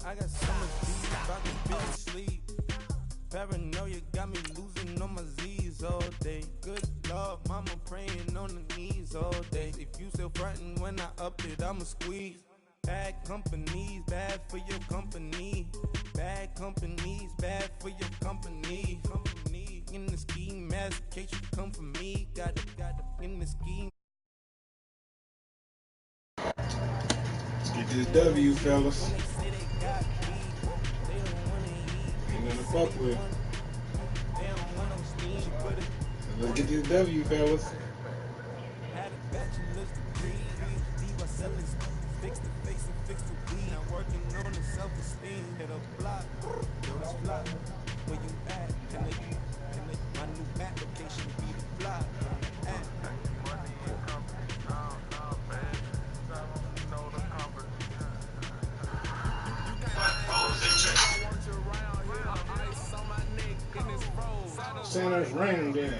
I got so much beef, I can barely sleep. Paranoia got me losing on my Z's all day. Good Lord, mama praying on the knees all day. If you still frontin' when I up it, I'ma squeeze. Bad companies, bad for your company. Bad companies, bad for your company. Company in the scheme, as in case you come for me. Got it in the scheme. Let's get this W, fellas. Ain't nothing to fuck with. Let's get this W, fellas. Fix the face and fix the weed. I'm working on the self-esteem. Hit a block, yo, this block. Where you at? Can my new application be the block? Santa's ring down.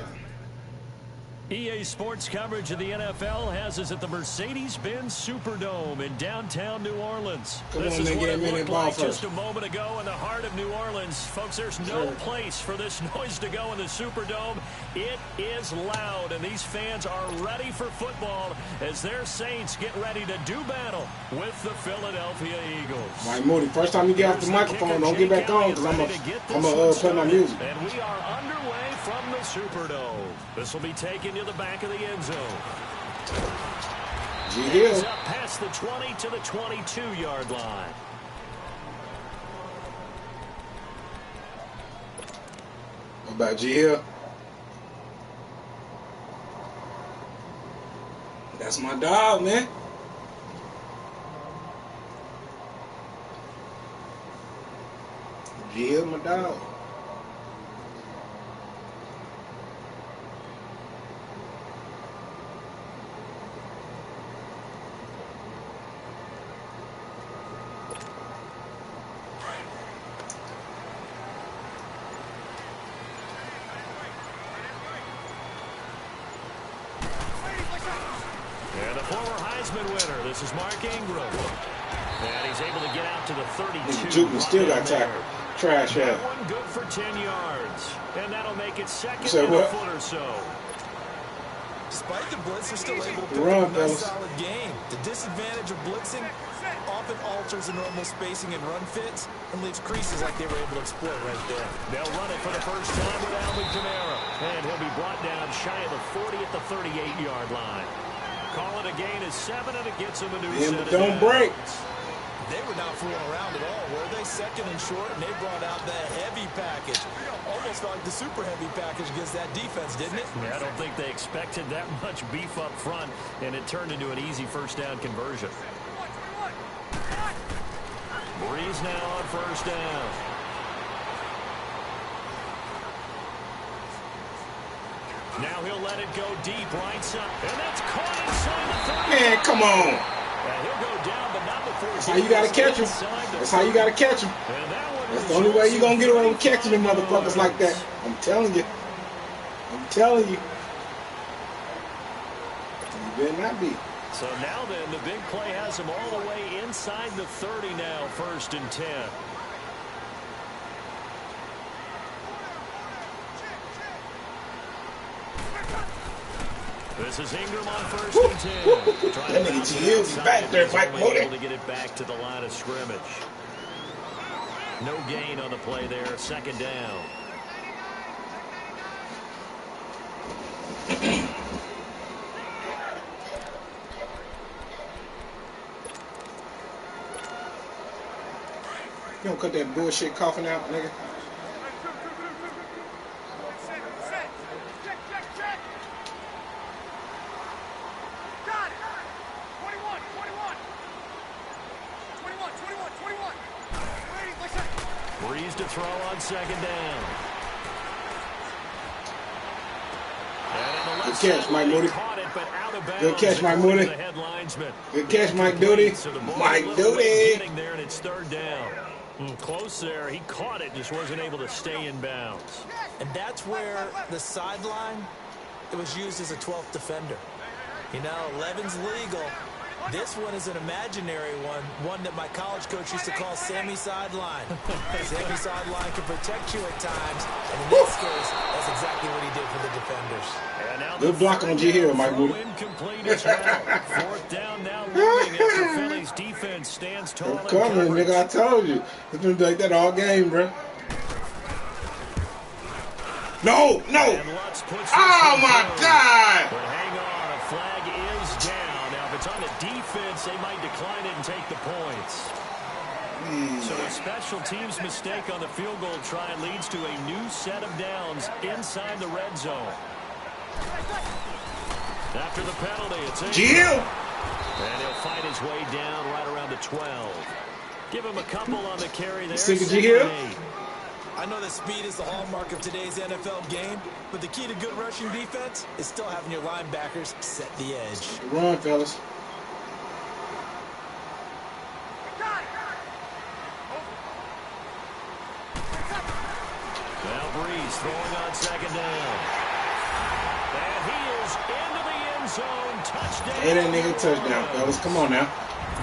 EA Sports coverage of the NFL has us at the Mercedes-Benz Superdome in downtown New Orleans. This is what it looked like just a moment ago in the heart of New Orleans. Folks, there's no place for this noise to go in the Superdome. It is loud, and these fans are ready for football as their Saints get ready to do battle with the Philadelphia Eagles. Mike Moody, first time you get off the microphone, don't get back on because I'm going to play my music. And we are underway from the Superdome. This will be taken to the back of the end zone. G Hill up past the 20 to the 22-yard line. What about G Hill? That's my dog, man. G Hill, my dog. Winner. This is Mark Ingram. And he's able to get out to the 32. Juke still got tackled. Trash out. One good for 10 yards. And that'll make it second and a foot or so. Despite the blitz, they're still able to run, play a nice solid game. The disadvantage of blitzing often alters the normal spacing and run fits and leaves creases like they were able to exploit right there. They'll run it for the first time with Alvin Kamara. And he'll be brought down shy of the 40 at the 38-yard line. Call it a gain of 7, and it gets him a new set of don't break. They were not fooling around at all, were they? Second and short, and they brought out the heavy package. Almost felt like the super heavy package against that defense, didn't it? Yeah, I don't think they expected that much beef up front, and it turned into an easy first down conversion. Breeze now on first down. Now he'll let it go deep right side. And that's caught inside the 30. Man, come on. And he'll go down, but not before. That's how you got to catch him. That's how you got to catch him. That's the only way you're going to get away with catching them motherfuckers like that. I'm telling you. I'm telling you. You better not be. So now then, the big play has him all the way inside the 30 now, 1st and 10. This is Ingram on 1st and 10. That nigga G Hill's back there, Mike Moody. Able to get it back to the line of scrimmage. No gain on the play there. 2nd down. You don't cut that bullshit coughing out, nigga. Breeze to throw on 2nd down. Good catch, Mike Moody. Good catch, Mike Moody. Good catch, Mike Doody. Mike Doody. Getting there, and it's 3rd down. Close there. He caught it, just wasn't able to stay in bounds. And that's where the sideline, it was used as a 12th defender. You know, 11's legal, This one is an imaginary one that my college coach used to call Sammy Sideline. Sammy Sideline can protect you at times, and in this case, that's exactly what he did for the defenders. Good block on G Hill, Mike Moody. Fourth down now looming after Philly's defense stands tall. I'm coming, nigga. I told you. It's been like that all game, bro. No, no. Oh, my God. But hang on, a flag is down. Now, if it's on the defense, they might decline it and take the points. So a special teams mistake on the field goal try leads to a new set of downs inside the red zone. After the penalty, it's Jill. And he'll fight his way down right around the 12. Give him a couple on the carry there. Jill. I know that speed is the hallmark of today's NFL game, but the key to good rushing defense is still having your linebackers set the edge. Run, fellas. Now Breeze throwing on second down. And he is into the end zone. Touchdown. Hey, that nigga touchdown, fellas. Come on now.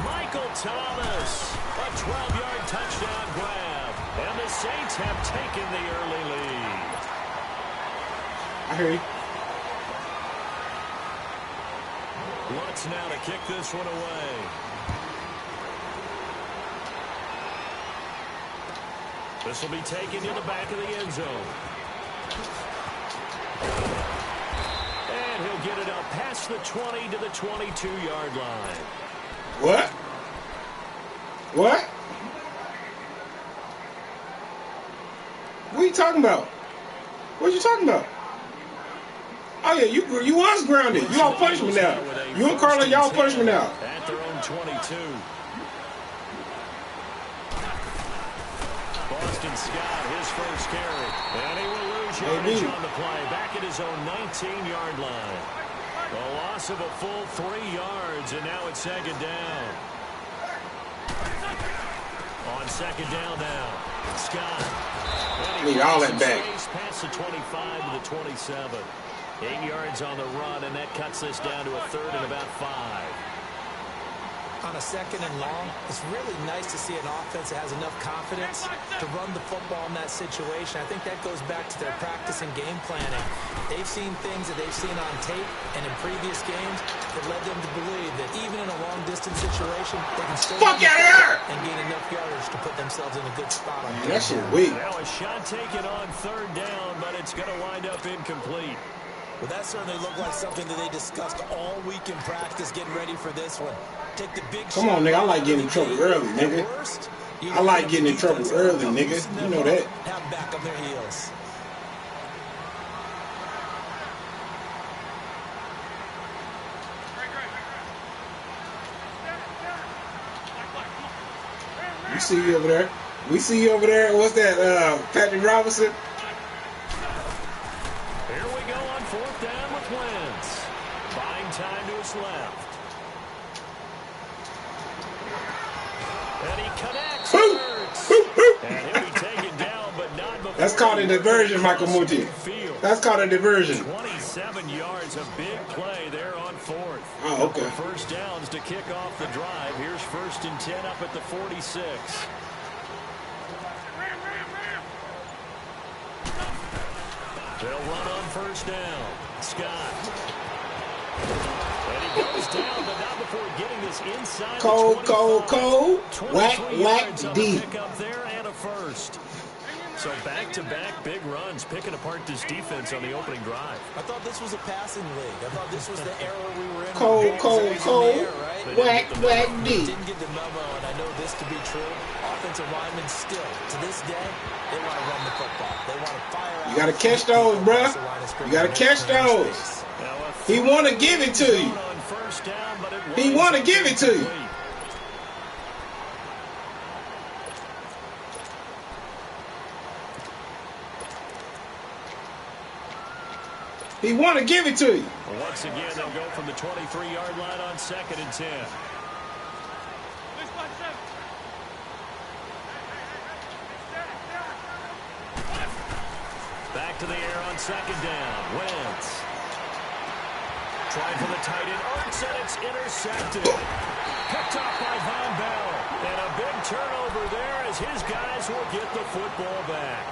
Michael Thomas. A 12-yard touchdown grab. And the Saints have taken the early lead. I hear you. Lutz now to kick this one away. This will be taken to the back of the end zone. And he'll get it up past the 20 to the 22-yard line. What? What? What are you talking about? What are you talking about? Oh, yeah, you was grounded. You on punishment now. You and Carla, y'all punishment now. At their own 22. Boston Scott, his first carry. And he will lose yardage on the play. Back at his own 19-yard line. A loss of a full 3 yards, and now it's second down. On second down now. Scott. Need all that back. Past the 25 to the 27. 8 yards on the run, and that cuts this down to a third and about 5. On a second and long, it's really nice to see an offense that has enough confidence to run the football in that situation. I think that goes back to their practice and game planning. They've seen things that they've seen on tape and in previous games that led them to believe that even in a long-distance situation, they can still and gain enough yardage to put themselves in a good spot on that shit weak. Now a shot taken on third down, but it's going to wind up incomplete. Well, that certainly looked like something that they discussed all week in practice, getting ready for this one. Take the big Come on, nigga. I like getting in trouble early, nigga. I like getting in trouble early, nigga. You know that. Have back on their heels. We see you over there. We see you over there. What's that, Patrick Robinson? Here we go on fourth down with Wentz. Buying time to his left. And he connects. And he'll be taken down, but not before. That's called a diversion, Michael Muti. That's called a diversion. 27 yards, a big play there on fourth. Oh, okay. First downs to kick off the drive. Here's 1st and 10 up at the 46. They'll run on first down. Scott. And he goes down, but not before getting this inside Cold. Whack, D. Pick up there and a first. So back-to-back big runs, picking apart this defense on the opening drive. I thought this was a passing league. I thought this was the era we were in. Cold. Whack, D. Didn't get the memo, and I know this to be true. Offensive linemen still, to this day, they want to run the football. They want to fire out. You got to catch those, bruh. You got to catch those. He want to give it to you. He want to give it to you. He want to give it to you. Well, once again, they'll go from the 23-yard line on 2nd and 10. Back to the air on 2nd down. Wentz. Trying for the tight end. Ertz, and it's intercepted. Picked up by Von Bell. And a big turnover there as his guys will get the football back.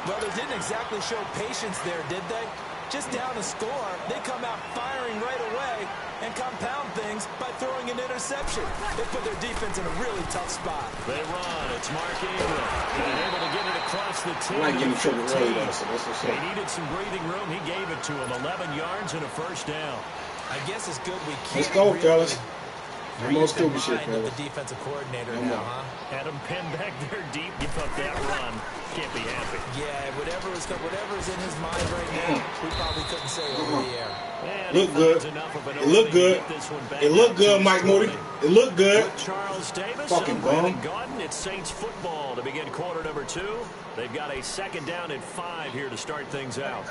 Well, they didn't exactly show patience there, did they? Just down a score, they come out firing right away and compound things by throwing an interception. They put their defense in a really tough spot. They run. It's Mark Ingram. And able to get it across the team. I like getting trouble early, though, so that's what's up. They needed some breathing room. He gave it to him. 11 yards and a first down. I guess it's good we keep. Let's go, fellas. No more stupid shit, fellas. fellas. The defensive coordinator No now, more. huh? Had him pinned back there deep. Give up that run. Can't be happy. Yeah, whatever is in his mind right now, we probably couldn't say over the air. And Look good. It looked good. It looked good, Mike Moody. It looked good. With Charles Davis Fucking and Brandon bum. Gaudin, it's Saints football to begin quarter number 2. They've got a second down and 5 here to start things out.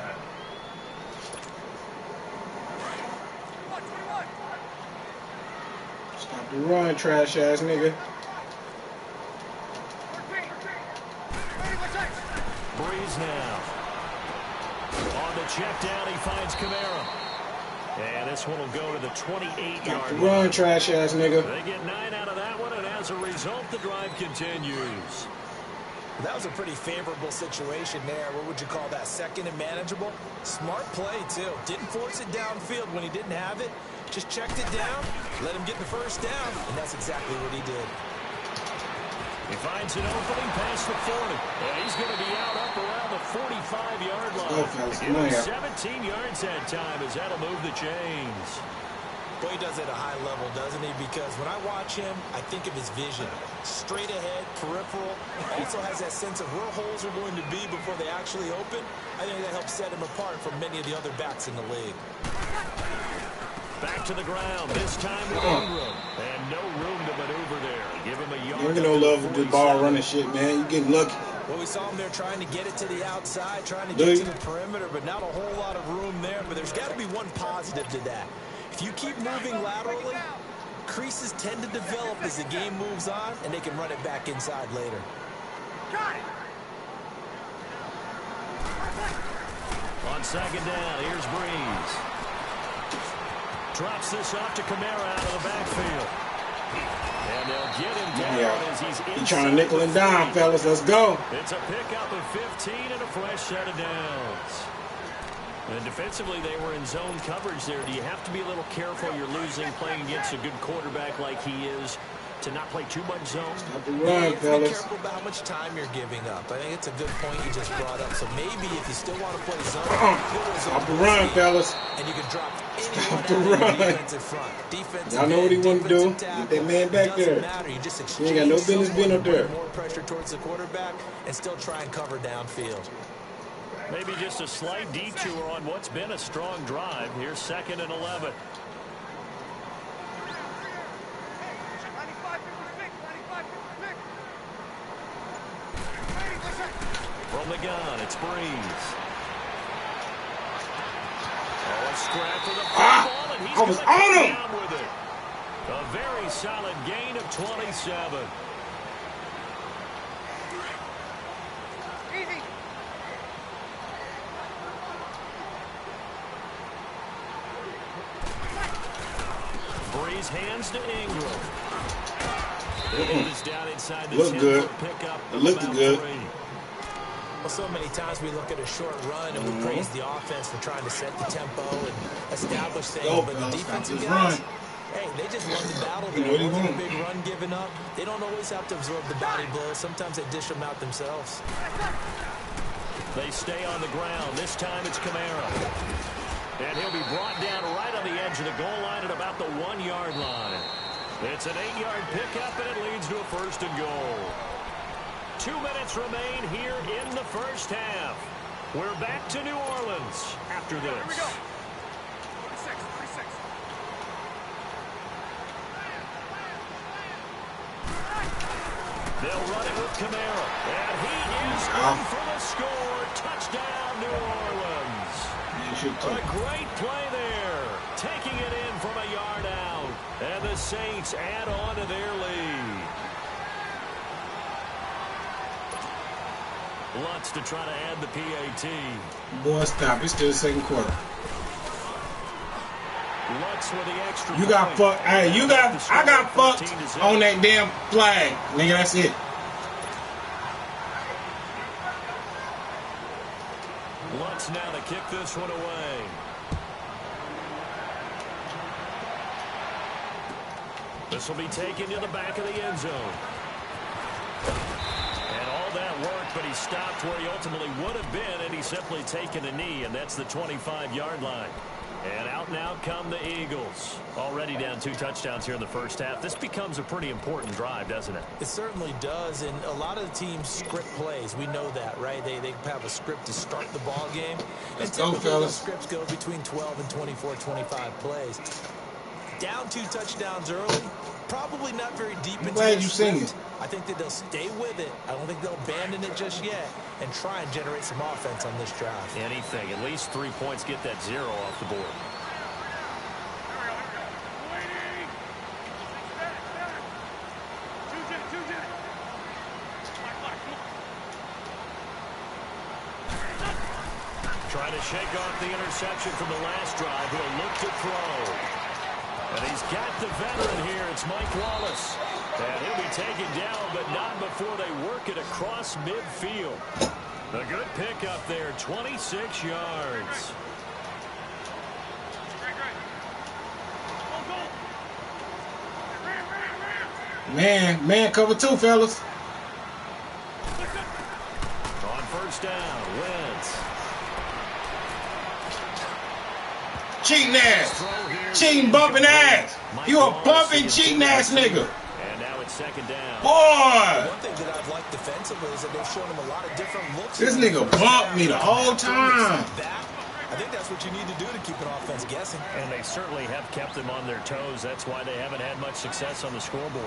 Stop the run, trash ass nigga. Breeze now. On the check down, he finds Kamara. And this one will go to the 28-yard Stop the line. run, trash ass nigga. They get 9 out of that one, and as a result, the drive continues. That was a pretty favorable situation there. What would you call that? Second and manageable? Smart play, too. Didn't force it downfield when he didn't have it. Just checked it down, let him get the first down, and that's exactly what he did. He finds an opening past the 40. And he's going to be out up around the 45-yard line. Go, fellas. Give him 17 yards that time as that'll move the chains. Well, he does it at a high level, doesn't he? Because when I watch him, I think of his vision. Straight ahead, peripheral. Also has that sense of where holes are going to be before they actually open. I think that helps set him apart from many of the other backs in the league. Back to the ground, this time with Ingram. And no room to maneuver there. Give him a yard. You ain't got no love for the ball running shit, man. You getting lucky. Well, we saw him there trying to get it to the outside, trying to get to the perimeter, but not a whole lot of room there. But there's got to be one positive to that. If you keep moving laterally, creases tend to develop as the game moves on, and they can run it back inside later. Got it. On second down, here's Breeze. Drops this off to Kamara out of the backfield. And they'll get him down as he's inside. He's trying to nickel him down, fellas. Let's go. It's a pickup of 15 and a fresh set of downs. And defensively, they were in zone coverage there. Do you have to be a little careful? You're losing playing against a good quarterback like he is to not play too much zone? Stop the You run, have to be fellas. careful about how much time you're giving up. I think it's a good point you just brought up. So maybe if you still want to play zone, Stop the run, fellas. and you can drop Stop the anyone out of the run. defensive front. Defensive Y'all know what he end, want to do. defensive tackle. Get that man back It doesn't there. matter. You just He ain't got no business being up there. More pressure towards the quarterback and still try and cover downfield. Maybe just a slight detour on what's been a strong drive. Here's 2nd and 11. 95-56. From the gun, it's Breeze. Oh, a scrap for the football, and he's I was gonna on come him. down with it. A very solid gain of 27. Easy. Breeze hands to Ingram. It is down inside the Looked good. 10-foot pickup. It looked About good. 3. Well, so many times we look at a short run and we praise the offense for trying to set the tempo and establish things, Go, but the fellas. defensive Stop guys, this hey, they just won the battle You know there. what he Wasn't a want. big run given up. They don't always have to absorb the body blows. Sometimes they dish them out themselves. They stay on the ground. This time it's Kamara. And he'll be brought down right on the edge of the goal line at about the 1-yard line. It's an 8-yard pickup, and it leads to a 1st and goal. 2 minutes remain here in the first half. We're back to New Orleans after this. Here we go. 46. They'll run it with Kamara. And he is in for the score. Touchdown, New Orleans. You should A great play there. Taking it in from a yard out. And the Saints add on to their lead. Lutz to try to add the PAT. Boy, stop. It's still the second quarter. Lutz with the extra You got fucked. Hey, I got fucked on that damn flag. Nigga, that's it. Lutz now to kick this one away. This will be taken to the back of the end zone. And all that worked, but he stopped where he ultimately would have been, and he's simply taken a knee, and that's the 25-yard line. And out now come the Eagles. Already down 2 touchdowns here in the first half. This becomes a pretty important drive, doesn't it? It certainly does, and a lot of the teams script plays. We know that, right? They have a script to start the ball game. And typically those scripts go between 12 and 24, 25 plays. Down 2 touchdowns early, probably not very deep into their script. I think that they'll stay with it. I don't think they'll abandon it just yet and try and generate some offense on this drive. Anything. At least 3 points, get that 0 off the board. Trying to shake off the interception from the last drive. He'll look to throw. And he's got the veteran here. It's Mike Wallace. And he'll be taken down, but not before they work it across midfield. A good pickup there, 26 yards. Man, cover 2, fellas. On first down, Wentz. Cheating ass. Cheating, bumping ass. You a bumping, cheating ass nigga. And now it's second down. Boy. One thing that I've liked defensively is that they've shown him a lot of different looks. This nigga bumped me the whole time. I think that's what you need to do to keep an offense guessing. And they certainly have kept them on their toes. That's why they haven't had much success on the scoreboard.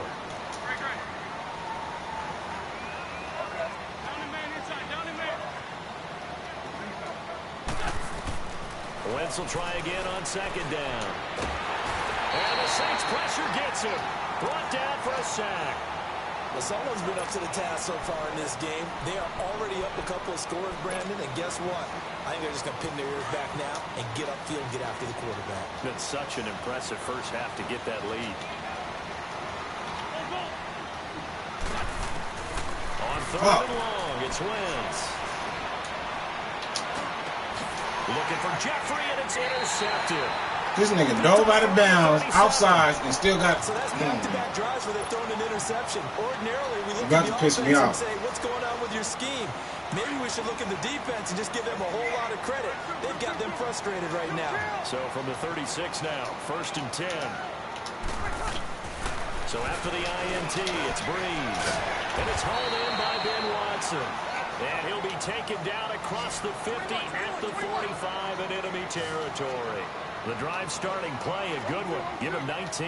Wentz will try again on second down. And the Saints pressure gets him. Brought down for a sack. Well, someone's been up to the task so far in this game. They are already up a couple of scores, Brandon, and guess what? I think they're just going to pin their ears back now and get upfield and get after the quarterback. Been such an impressive first half to get that lead. On third and long, it's Wentz. Looking for Jeffrey, and it's intercepted. This nigga dove out of bounds, outside, and still got. So that's back-to-back drives where they've thrown an interception. Ordinarily, we look at the offense and say, what's going on with your scheme? Maybe we should look at the defense and just give them a whole lot of credit. They've got them frustrated right now. So from the 36 now, 1st and 10. So after the INT, it's Breeze. And it's hauled in by Ben Watson. And he'll be taken down across the 50 at the 45 in enemy territory. The drive starting play, a good one. Give him 19.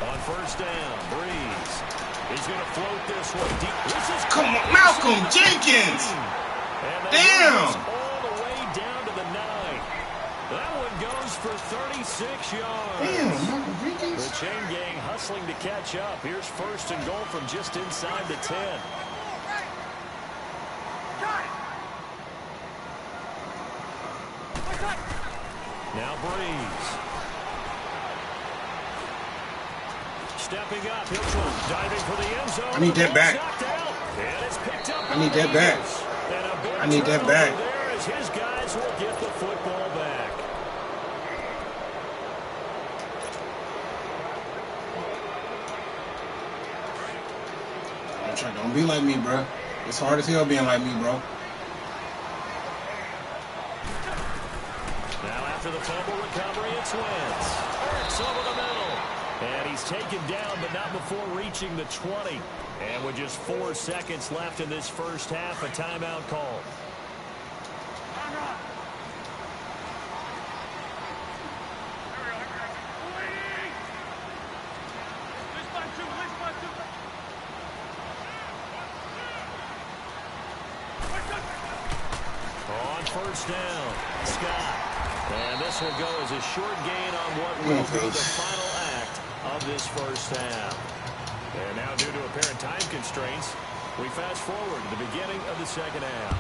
On first down, Breeze. He's going to float this one deep. This is Come on, Malcolm Jenkins. Damn. All the way down to the 9. That one goes for 36 yards. Damn, Malcolm Jenkins. The chain gang hustling to catch up. Here's 1st and goal from just inside the 10. Now Breeze. Stepping up, he'll try diving for the end zone. I need that back. I need that back. I need that back. There as his guys will get the football back. Don't be like me, bro. It's hard as hell being like me, bro. Now after the fumble recovery, it's Wentz. It's over the middle. And he's taken down, but not before reaching the 20. And with just 4 seconds left in this first half, a timeout call. On first down, Scott. And this will go as a short gain on what will be the final act of this first half. And now, due to apparent time constraints, we fast forward to the beginning of the second half.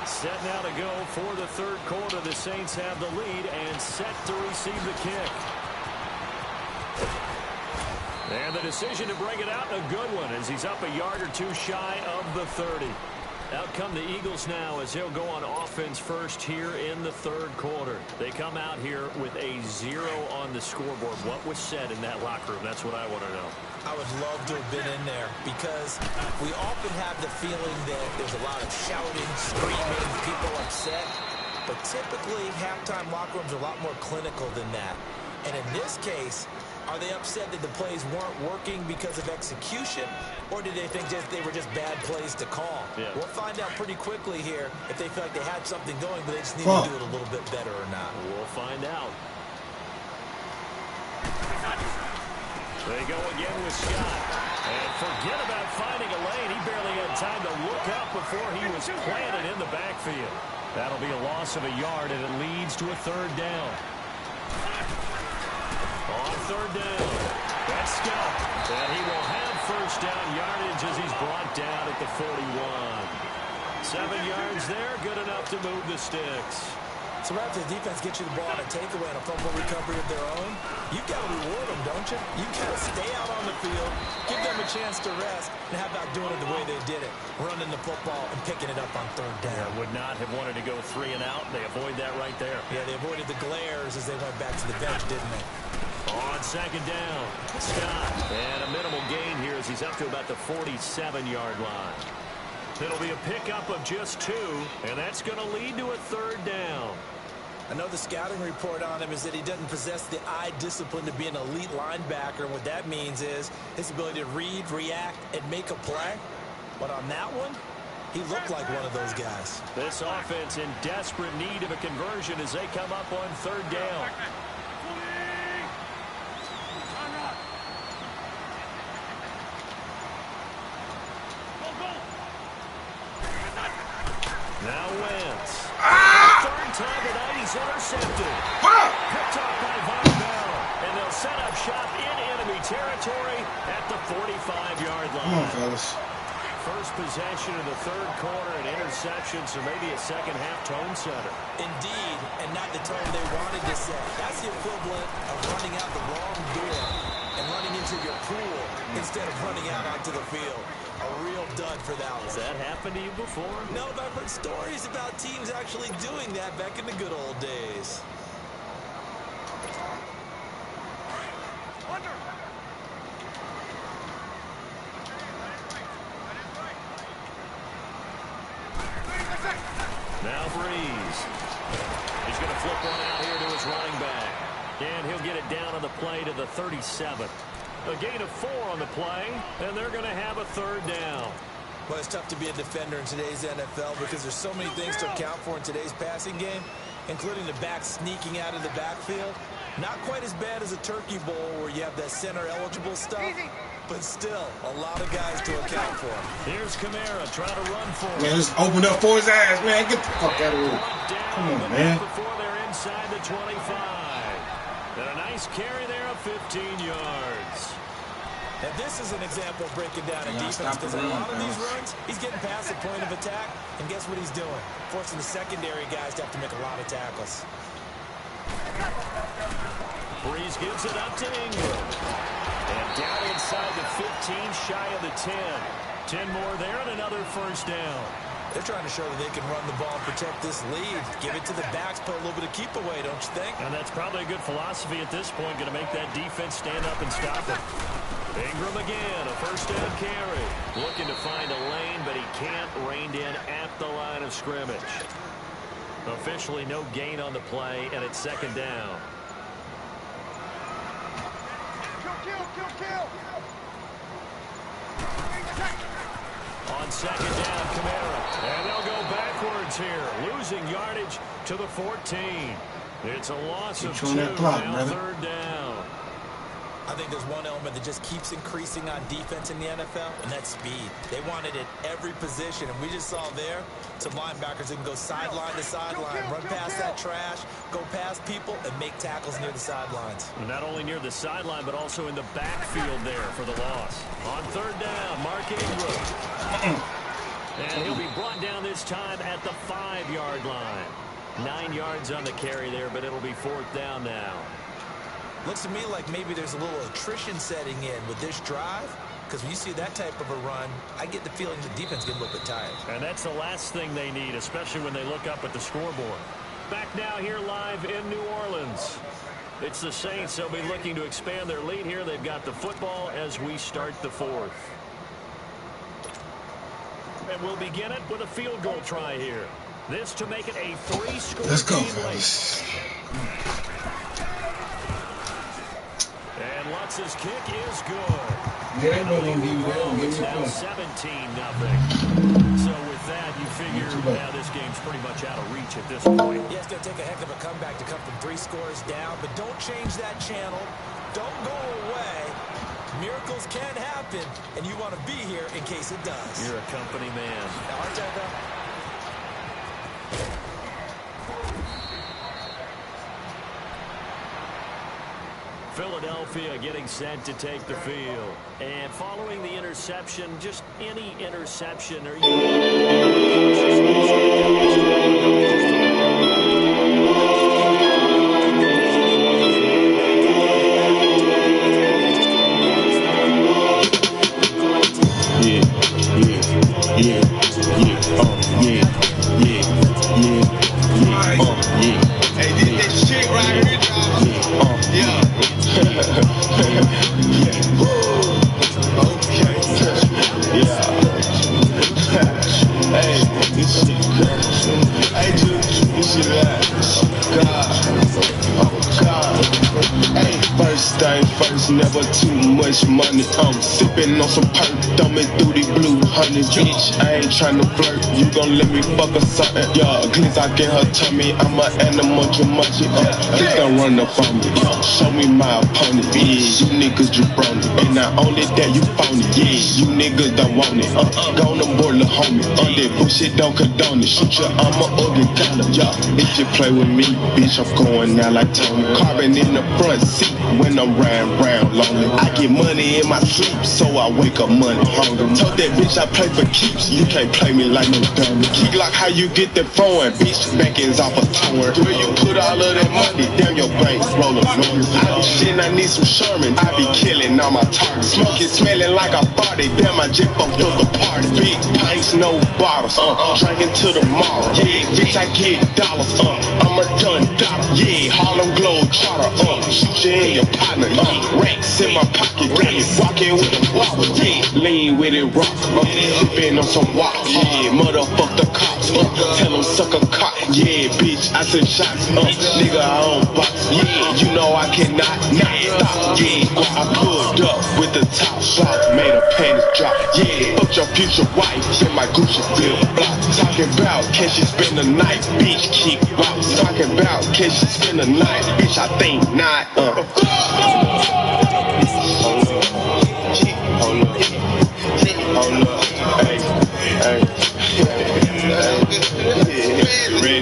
Set now to go for the third quarter. The Saints have the lead and set to receive the kick. And the decision to bring it out, a good one, as he's up a yard or two shy of the 30. Out come the Eagles now as he'll go on offense first here in the third quarter. They come out here with a 0 on the scoreboard. What was said in that locker room? That's what I want to know. I would love to have been in there because we often have the feeling that there's a lot of shouting, screaming, people upset. But typically, halftime locker rooms are a lot more clinical than that. And in this case, are they upset that the plays weren't working because of execution, or did they think they were just bad plays to call? Yeah. We'll find out pretty quickly here if they feel like they had something going, but they just need to do it a little bit better or not. We'll find out. They go again with Scott. And forget about finding a lane. He barely had time to look up before he was planted in the backfield. That'll be a loss of a yard, and it leads to a third down. On third down, that's Scott. And he will have first down yardage as he's brought down at the 41. 7 yards there, good enough to move the sticks. So right after the defense gets you the ball on a takeaway and a fumble recovery of their own, you've got to reward them, don't you? You've got to stay out on the field, give them a chance to rest, and how about doing it the way they did it, running the football and picking it up on third down. Yeah, would not have wanted to go 3 and out. They avoid that right there. Yeah, they avoided the glares as they went back to the bench, didn't they? On second down, Scott. And a minimal gain here as he's up to about the 47-yard line. It'll be a pickup of just 2, and that's going to lead to a third down. I know the scouting report on him is that he doesn't possess the eye discipline to be an elite linebacker. And what that means is his ability to read, react, and make a play. But on that one, he looked like one of those guys. This offense in desperate need of a conversion as they come up on third down. Now Wentz. Third time tonight he's intercepted. Picked off by Von Bell. And they'll set up shop in enemy territory at the 45-yard line. Come on, fellas. First possession of the third quarter, an interception, so maybe a second-half tone setter. Indeed, and not the tone they wanted to set. That's the equivalent of running out the wrong door and running into your pool instead of running out onto the field. A real dud for that one. Has that happened to you before? No, but I've heard stories about teams actually doing that back in the good old days. Now Breeze. He's going to flip one out here to his running back. And he'll get it down on the play to the 37. A gain of 4 on the play, and they're going to have a third down. Well, it's tough to be a defender in today's NFL because there's so many things to account for in today's passing game, including the back sneaking out of the backfield. Not quite as bad as a turkey bowl where you have that center-eligible stuff, but still a lot of guys to account for. Here's Kamara trying to run for him. Man, just open up for his ass, man. Get the fuck out of here. Come on, man. Before they're inside the 25. And a nice carry there of 15 yards. And this is an example of breaking down a defense because a lot of these runs, he's getting past the point of attack, and guess what he's doing? Forcing the secondary guys to have to make a lot of tackles. Breeze gives it up to Ingram. And down inside the 15, shy of the 10. 10 more there and another first down. They're trying to show that they can run the ball and protect this lead. Give it to the backs, put a little bit of keep away, don't you think? And that's probably a good philosophy at this point, going to make that defense stand up and stop it. Ingram again, a first down carry. Looking to find a lane, but he can't reined in at the line of scrimmage. Officially no gain on the play, and it's second down. Kill. On second down, Kamara. And they'll go backwards here, losing yardage to the 14. It's a loss of 2, now third down. I think there's one element that just keeps increasing on defense in the NFL, and that's speed. They want it at every position, and we just saw there some linebackers that can go sideline to sideline, run past that trash, go past people, and make tackles near the sidelines. And not only near the sideline, but also in the backfield there for the loss. On third down, Mark Ingram. And he'll be brought down this time at the 5-yard line. 9 yards on the carry there, but it'll be 4th down now. Looks to me like maybe there's a little attrition setting in with this drive. Because when you see that type of a run, I get the feeling the defense gets a little bit tired. And that's the last thing they need, especially when they look up at the scoreboard. Back now here live in New Orleans. It's the Saints. They'll be looking to expand their lead here. They've got the football as we start the 4th. And we'll begin it with a field goal try here. This to make it a 3-score game late. And Lutz's kick is good. Yeah, they're going to give you that. It's now 17-0. So with that, you figure now this game's pretty much out of reach at this point. Yeah, it's going to take a heck of a comeback to come from 3 scores down, but don't change that channel. Don't go away. Miracles can happen, and you want to be here in case it does. You're a company man. Arteta. Philadelphia getting set to take the field. And following the interception, just any interception, are Hey, this shit right here, dog. Yeah. Okay. Yeah. Hey, this shit crazy. Hey, dude, this shit oh God. Hey, first thing first, never too much money. I'm sipping on some perk, thumbing through the blue honey. Bitch, I ain't tryna flirt. You gon' let me fuck or something? Yeah, glitz I get her tummy. I'm an animal, jumanji. Please don't run up on me. Show me my opponent. Yeah, you niggas jabroni. And not only that, you phony. Yeah, you niggas don't want it. Go on board, little homie. That bullshit don't condone it. Shoot your armor or get got him. Yeah, if you play with me, bitch, I'm going out like Tony. Carbon in the front seat when I'm riding round lonely. I get money in my sleep, so I wake up money hungry. Told that bitch I play for keeps. You can't play me like no dummy. Key lock, how you get that phone? Bitch, backings off a torrent. Where you put all of that money? Damn, your bank rolling noise. I be shitting, I need some Sherman. I be killing all my targets. Smoking, smelling like a party. Damn, I just fucked up the party. Big pints, no bottles. Drinking to tomorrow. Yeah, bitch, I get dollars. I'm a done dollar. Yeah, Harlem Globe Trotter. Shoot you in your partner. Racks in my pocket. Walking with a wobble. Yeah, lean with it, rock. Sipping on some walk. Yeah, motherfuck the cops. Tell them suck a cock. Yeah, bitch, I send shots. Nigga, I own box. Yeah, you know I cannot stop. Yeah, I pulled up with the top shot. Made her panties drop. Yeah, fuck your future wife. In my Gucci flip block. Talking about can she spend the night? Bitch, keep rocks. Talking about can she spend the night? Bitch, I think not. Hold up. Hold up. Hey, hey. Ready?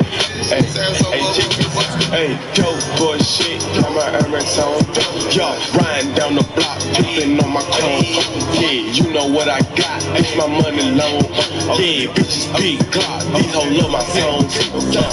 Hey, dope boy shit, got my Amex on. Yo, riding down the block, pimping on my chrome. Yeah, you know what I got, it's my money loan. Yeah, bitches big Glock, these hoes love my songs. Yo,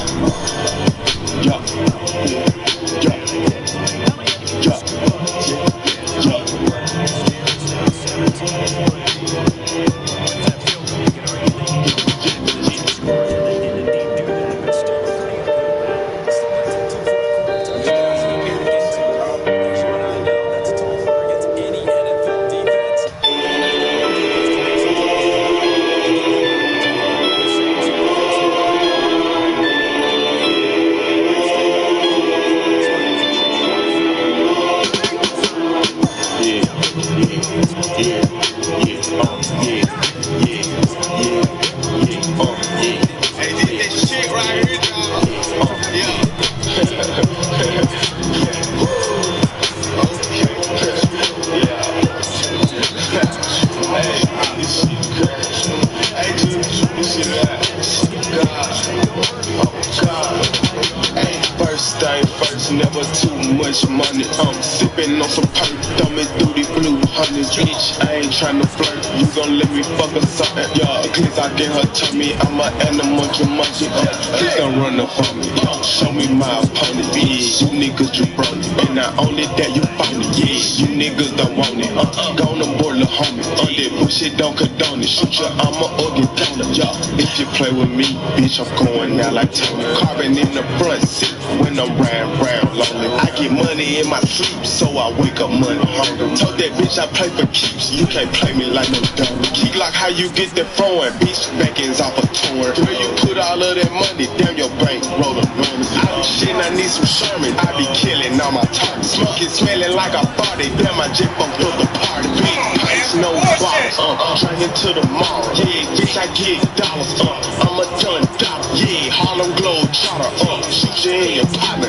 never too much money. Sipping on some perk, thumbing through the blue honey. Bitch, I ain't tryna flirt. You gon' let me fuck or something? Yeah, pigs, I get her to me. I'm an animal, Jumanji. Please don't run up on me. Show me my opponent. Yeah, you niggas you broke it. And not only that, you phony. Yeah, you niggas don't want it. Gone aboard, little homie. That bullshit don't condone it. Shoot your armor or get thrown it. Yo, if you play with me, bitch, I'm going out like Tony. Carbon in the front seat when I'm riding round lonely. I get money in my sleep, so I wake up money hungry. Told that bitch I play for keeps. You can't play me like no dummy. Keep like how you get that phone, bitch. Back ends off a tour. Where you put all of that money down your bank, rollin' money. I be shitting, I need some Sherman. I be killing all my targets. Smoking, smelling like a party. Damn, my jet fucked up the party. Big pipes, no bottles. Drinking to the mall. Yeah, bitch, I get dollars. I'm a ton dollar. Yeah, Harlem Globe Trotter. Shoot you in your partner.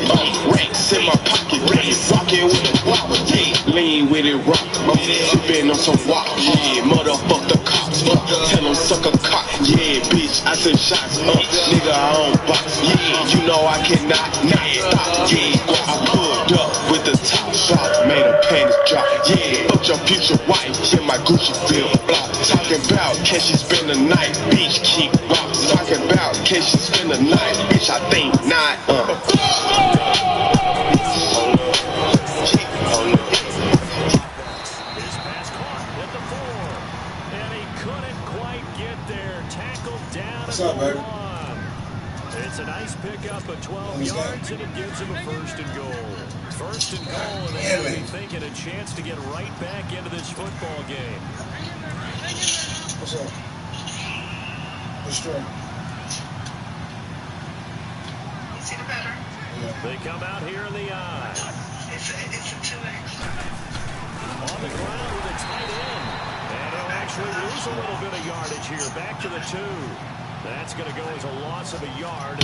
Racks in my pocket. Rockin' with the wobble. Yeah, lean with it, rock. Sippin' on some wop. Yeah, motherfuck the cops. Tell them suck a cock. Yeah, bitch, I send shots. Nigga, I don't box. Yeah, you know I cannot not stop. Yeah, I pulled up with the top shot. Made her panties drop. Yeah, fuck your future wife. Yeah, my Gucci flip flop. Talking about can she spend the night? Bitch, keep rock. Talking about can she spend the night? Bitch, I think not. What's up, baby? It's a nice pickup of 12 yards, and it gives him a first and goal. First and goal, and they're going to be thinking a chance to get right back into this football game. What's up? What's straight? See the better? Yeah. They come out here in the eye. It's a 2X. On the ground with a tight end. And he'll actually lose a little bit of yardage here. Back to the 2. That's going to go as a loss of a yard.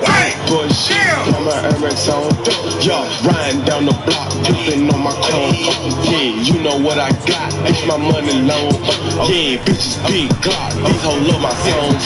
Hey, bullshit, got my Amex on. Y'all riding down the block, dipping on my cone. Yeah, you know what I got. It's my money long. Yeah, bitches big Glock. These hoes love my songs.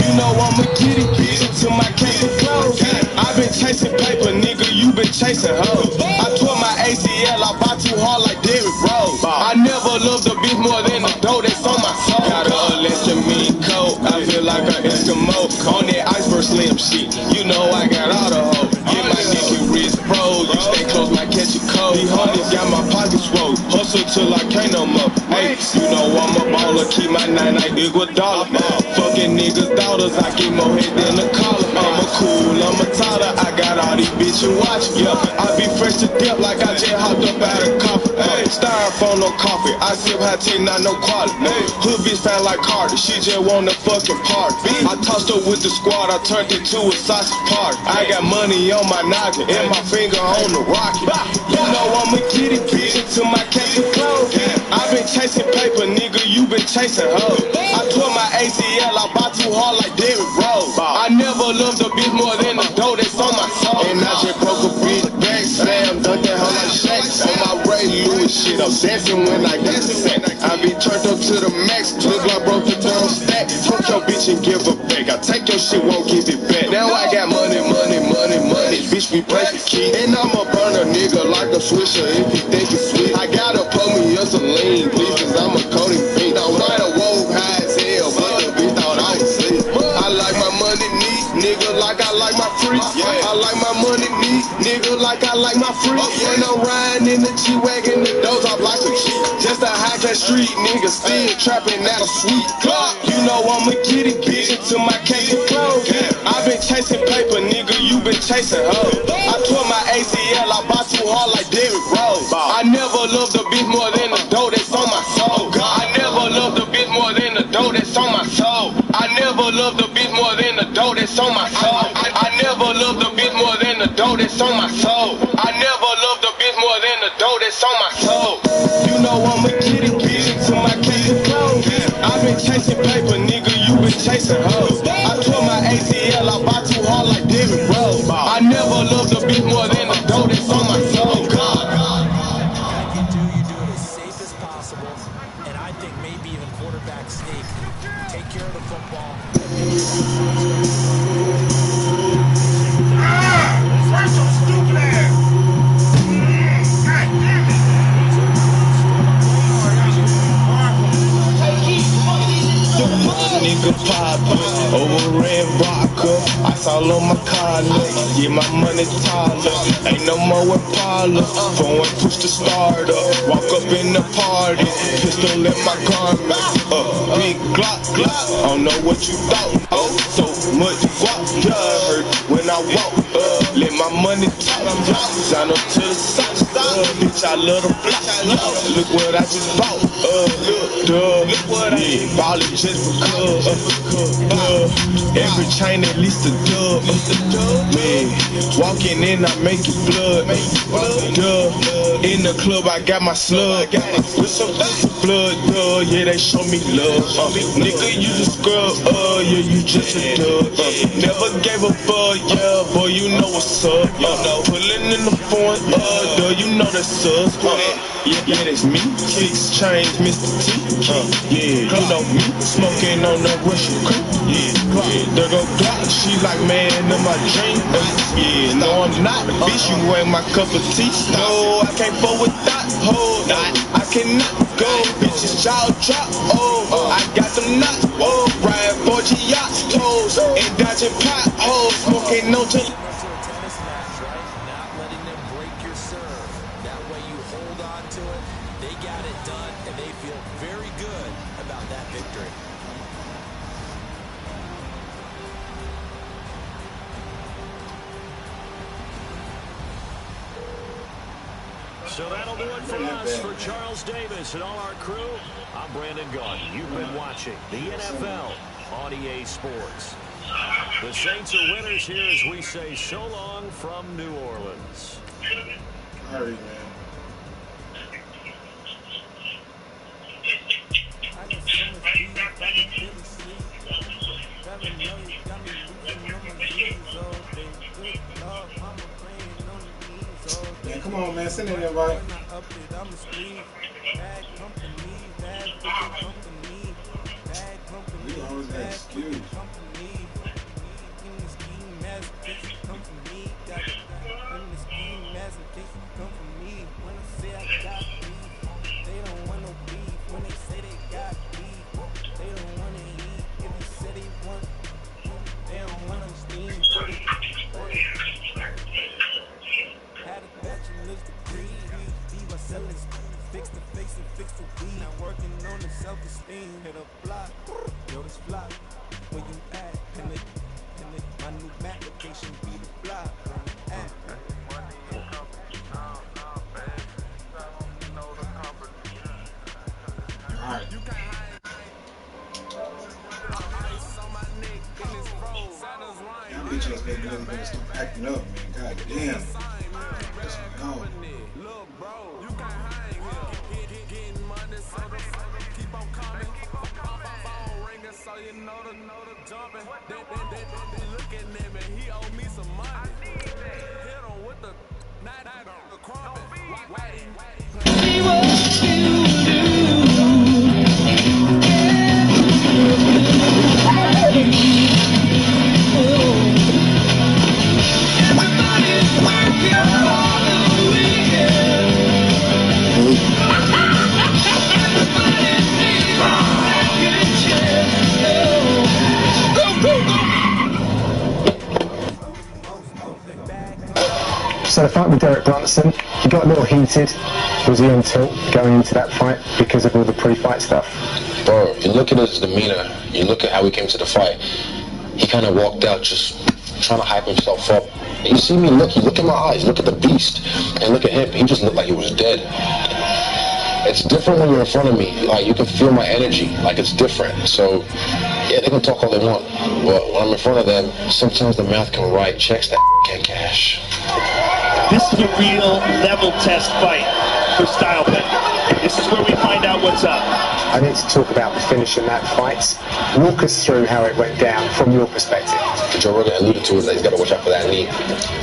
You know I'ma get it, bitch, till my case is closed. I been chasing paper, nigga, you been chasing hoes. I tore my ACL, I bought too hard like Derrick Rose. I never loved a bitch more than the dough that's on my soul. Got a Alaska mean coat, I feel like an Eskimo. On that iceberg slim shit, you know I got all the hoes. Get my nigga wrist froze, you stay close, might catch a cold. These honeys got my pockets swole, hustle till I can't no more. Hey, you know I'm a baller, keep my 99 $1. Fucking niggas' daughters, I get more head than a collar. I'm a cool, I'm a toddler, I got all these bitches watching. Yeah, I be fresh to death like I just hopped up out of coffee. Hey, styrofoam no coffee, I sip high tea, not no quality. Hey, hood bitch fat like Carter, she just want a fucking party. I tossed her with the squad, I turned it to a sausage party. I got money on my noggin and my finger on the rocket. You know I'ma get it, bitch, until my case is closed. I been chasing paper, nigga, you been chasing hoes. I tore my ACL, I bought too hard like Derrick Rose. I never loved a bitch more than the dough that's on my soul. And I just broke a bitch back, slam, dunk that hoe like Shaq. On my Ray Lewis shit, I'm dancing when I get the sack. I be turned up to the max, clip like broke the down stack. Fuck your bitch and give her back. I take your shit, won't give it back. Now I got money, money, money, money. Bitch, we play for keys. And I'ma burn a nigga like a swisher if he think it's sweet. I gotta pull me up some lean, please, cause I'm a coding beat. I ride a woe like I like my freaks. I like my money neat, nigga, like I like my freaks. When I'm riding in the G-Wagon, the doors off like a G. Just a high-class street nigga, still trapping at a sweet club. You know I'ma get it, bitch, until my case is closed. I've been chasing paper, nigga, you been chasing hoes. I tore my ACL, I bought too hard like Derrick Rose. I never loved a bitch more than the dough that's on my soul. I never loved a bitch more than the dough that's on my soul. I never loved a bitch more than the dough that's on my soul. I never loved a bitch more than the dough that's on my soul. I never loved a bitch more than the dough that's on my soul. You know I'ma get it, bitch, until my case is closed. I've been chasing paper, nigga, you been chasing hoes. I tore my ACL, I bought too hard like Derrick Rose. I never loved a bitch more than the dough that's on my soul. And if you do it as safe as possible. And I think maybe even quarterback sneak. Take care of the football and make sure Where's some stupid ass? God damn it. Nigga poppin', overran vodka, ice all on my collar, get my money taller, ain't no more Impala, phone push the starter, walk up in the party, pistol in my garment, big Glock, I don't know what you thought, so much guap, hurt when I walk, let my money talk, sign up to the socks, bitch I love the block, look what I just bought, look what I just ballin' just because, every chain at least a dub, man, walking in I make it blood, in the club I got my slug, with some blood, yeah they show me love, nigga you just scrub, yeah you just a dub, never gave a fuck, yeah boy you know what's up, pulling in the phone, you know that's us, yeah that's me, 6 chains Mr. T, yeah you know me, smoking on the Russian creep, there go Glock, she like man in my dream, yeah no I'm not, bitch you ain't my cup of tea, no I can't fuck with that, hold on, I cannot go, bitches jaw drop, I got them knots, riding 4G yachts, toes, and dodging potholes, smoking no to a tennis match, right? Not letting them break your serve. That way you hold on to it. They got it done, and they feel very good about that victory. So that'll do it for us. For Charles Davis and all our crew, I'm Brandon Gaudin. You've been watching the NFL on EA Sports. The Saints are winners here as we say so long from New Orleans. Hurry, man. I got so much beef, I can barely sleep. Never know you got me losing on my knees all day. Good Lord, mama praying on the knees all day. Man, come on, man. Send it in, right? When I up it, I'ma squeeze. Bad company, bad freaking company. Bad company, We always got bad excuse. freaking company. In the scheme, as they come for me. Got it. In the scheme, as they come for me. When I say I got beef, they don't want no beef. When they say they got beef, they don't want to eat. If you say they want, they don't want to steam. Had a bachelor's degree, PhD by selling fix the face and fix the weed. Now working on the self-esteem. Hit a block, yo this block. Where you at? And my new map location be the block. Where you at? Alright. Y'all bitch ass niggas better stop acting up, man. God damn. Let's go. Look, bro, you can't hang here. Getting money, so the keep on coming. Phone ringing, so you know the jumping. They looking at me, he owe me some money. Hit him with the night on the crumpet. See what you everybody's working for the weekend. Everybody needs a second chance. So the fight with Derek Brunson, he got a little heated. Was he on tilt going into that fight because of all the pre-fight stuff? Bro, you look at his demeanor, you look at how he came to the fight, he kind of walked out just trying to hype himself up. And you see me look at my eyes, look at the beast, and look at him, he just looked like he was dead. It's different when you're in front of me, like you can feel my energy, like it's different. So, yeah, they can talk all they want, but when I'm in front of them, sometimes the mouth can write checks that can't cash. This is a real level test fight for Style Bender. This is where we find out what's up. I need to talk about the finish in that fight. Walk us through how it went down from your perspective. Joe Rogan alluded to it, that he's got to watch out for that knee.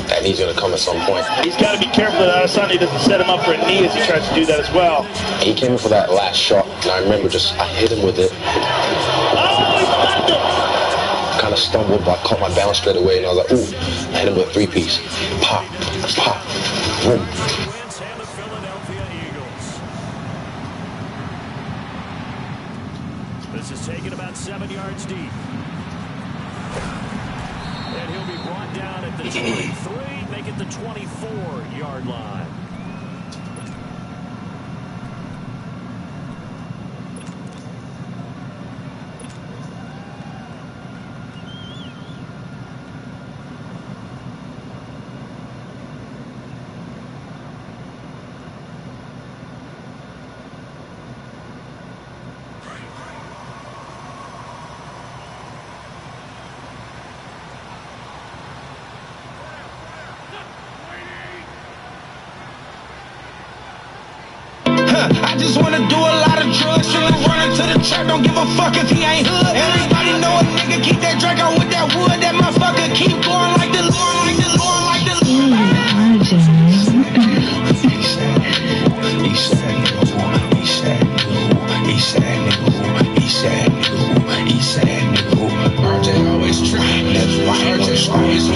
That knee's going to come at some point. He's got to be careful that Adesanya doesn't set him up for a knee as he tries to do that as well. He came in for that last shot, and I remember I hit him with it. Oh, he stopped him! Kind of stumbled, but I caught my balance straight away, and I was like, ooh, I hit him with a three-piece. Pop, pop, boom. This is taken about 7 yards deep. And he'll be brought down at the 23, make it the 24-yard line. I just wanna do a lot of drugs, finna run into the trap, don't give a fuck if he ain't hood. Everybody know a nigga keep that Draco with that wood, that motherfucker keep going like the Lord, like the Lord, like the Lord. RJ always tripping. That's right. RJ always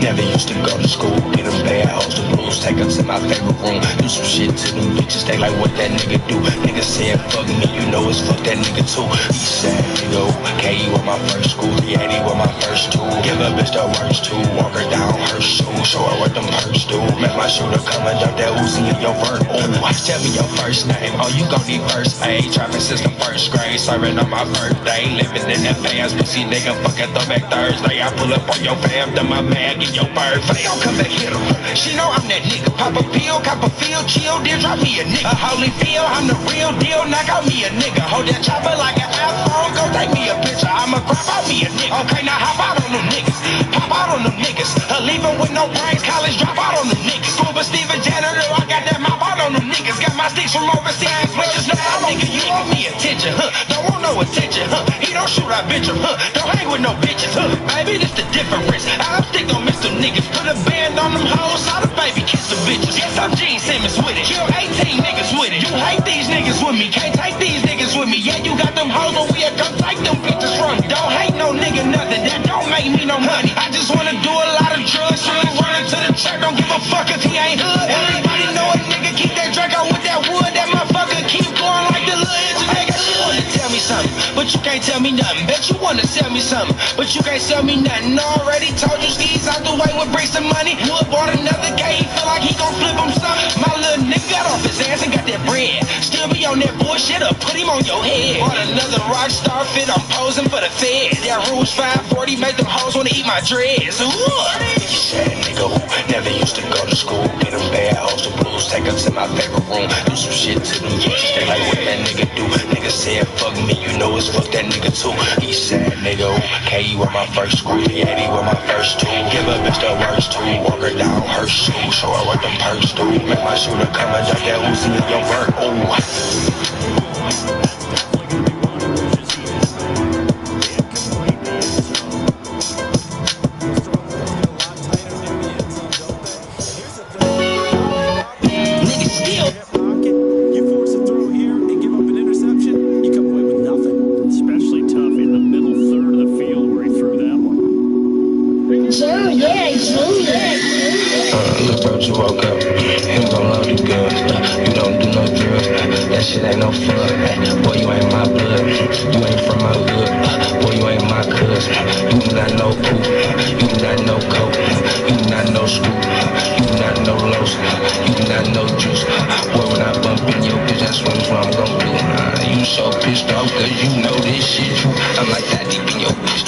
never used to go to school, get them bad hoes, the blues, take them to my favorite room, do some shit to them bitches, they like what that nigga do, nigga said fuck me, you know it's fuck that nigga too, Eastside nigga, KU with my first school, 380 with my first tool, give a bitch the worst too, walk her down her shoe, show her what them perks do, make my shooter come and dump that Uzi in your vert, ooh, tell me your first name, oh you gon' need first aid, trapping since the first grade, serving on my birthday, living in that fast, pussy nigga, fucking throwback Thursday, I pull up on your fam, to my bag in your bird, they gon' come back hit 'em. She know I'm that nigga, pop a pill, cop a feel, chill, then drop me a nigga. A holy feel, I'm the real deal, knock out me a nigga. Hold that chopper like an iPhone, go take me a picture. I'ma crop out me a nigga. Okay, now hop out on them niggas, pop out on them niggas. Leave 'em with no brains, college drop out on them niggas. Scuba Steven Janitor, I got that mop out on them niggas. Got my sticks from overseas, bitches know I'm nigga. You want me attention, huh? Don't want no attention, huh? He don't shoot, I bitch him, huh? Don't hang with no bitches, huh? Baby, this the difference. I'm stick on Mr. Niggas, put a band on them hoes, saw the baby kiss the bitches. Yes, I'm Gene Simmons with it. Kill 18 niggas with it. You hate these niggas with me, can't take these niggas with me. Yeah, you got them hoes, but we'll come take them bitches from me. Don't hate no nigga, nothing. That don't make me no money. I just wanna do a lot of drugs, really run into the trap. Don't give a fuck if he ain't hood. Everybody know a nigga keep that Draco with that wood. That motherfucker keep going like the little engine nigga. You wanna tell me something, but you can't tell me nothing. Bet you wanna sell me something, but you can't sell me nothing. Already told you skis out the way would bring some money. Wood bought another game, he feel like he gon' flip him something. My little nigga got off his ass and got that bread. Still be on that bullshit or put him on your head. Bought another rock star fit, I'm posing for the feds. That Rouge 540 made them hoes wanna eat my dreads. Sad nigga who never used to go to school, get them bad hoes, the blues, take them to my favorite room, do some shit to them bitches, they like what that nigga do. Nigga said fuck me, you know it's fuck that nigga too. Eastside nigga who KU with my first school, 380 with my first tool, give a bitch the worst tool, walk her down her shoe, show her what them perks do, make my shooter come and dump that Uzi in your vert, ooh. You woke up, him gon' love you good. You don't do no drugs, that shit ain't no fun. Boy, you ain't my blood. got no juice. Boy, when I bump in your bitch, that's what I'm gon' do. You so pissed off cause you know this shit true. I'm like that deep in your bitch.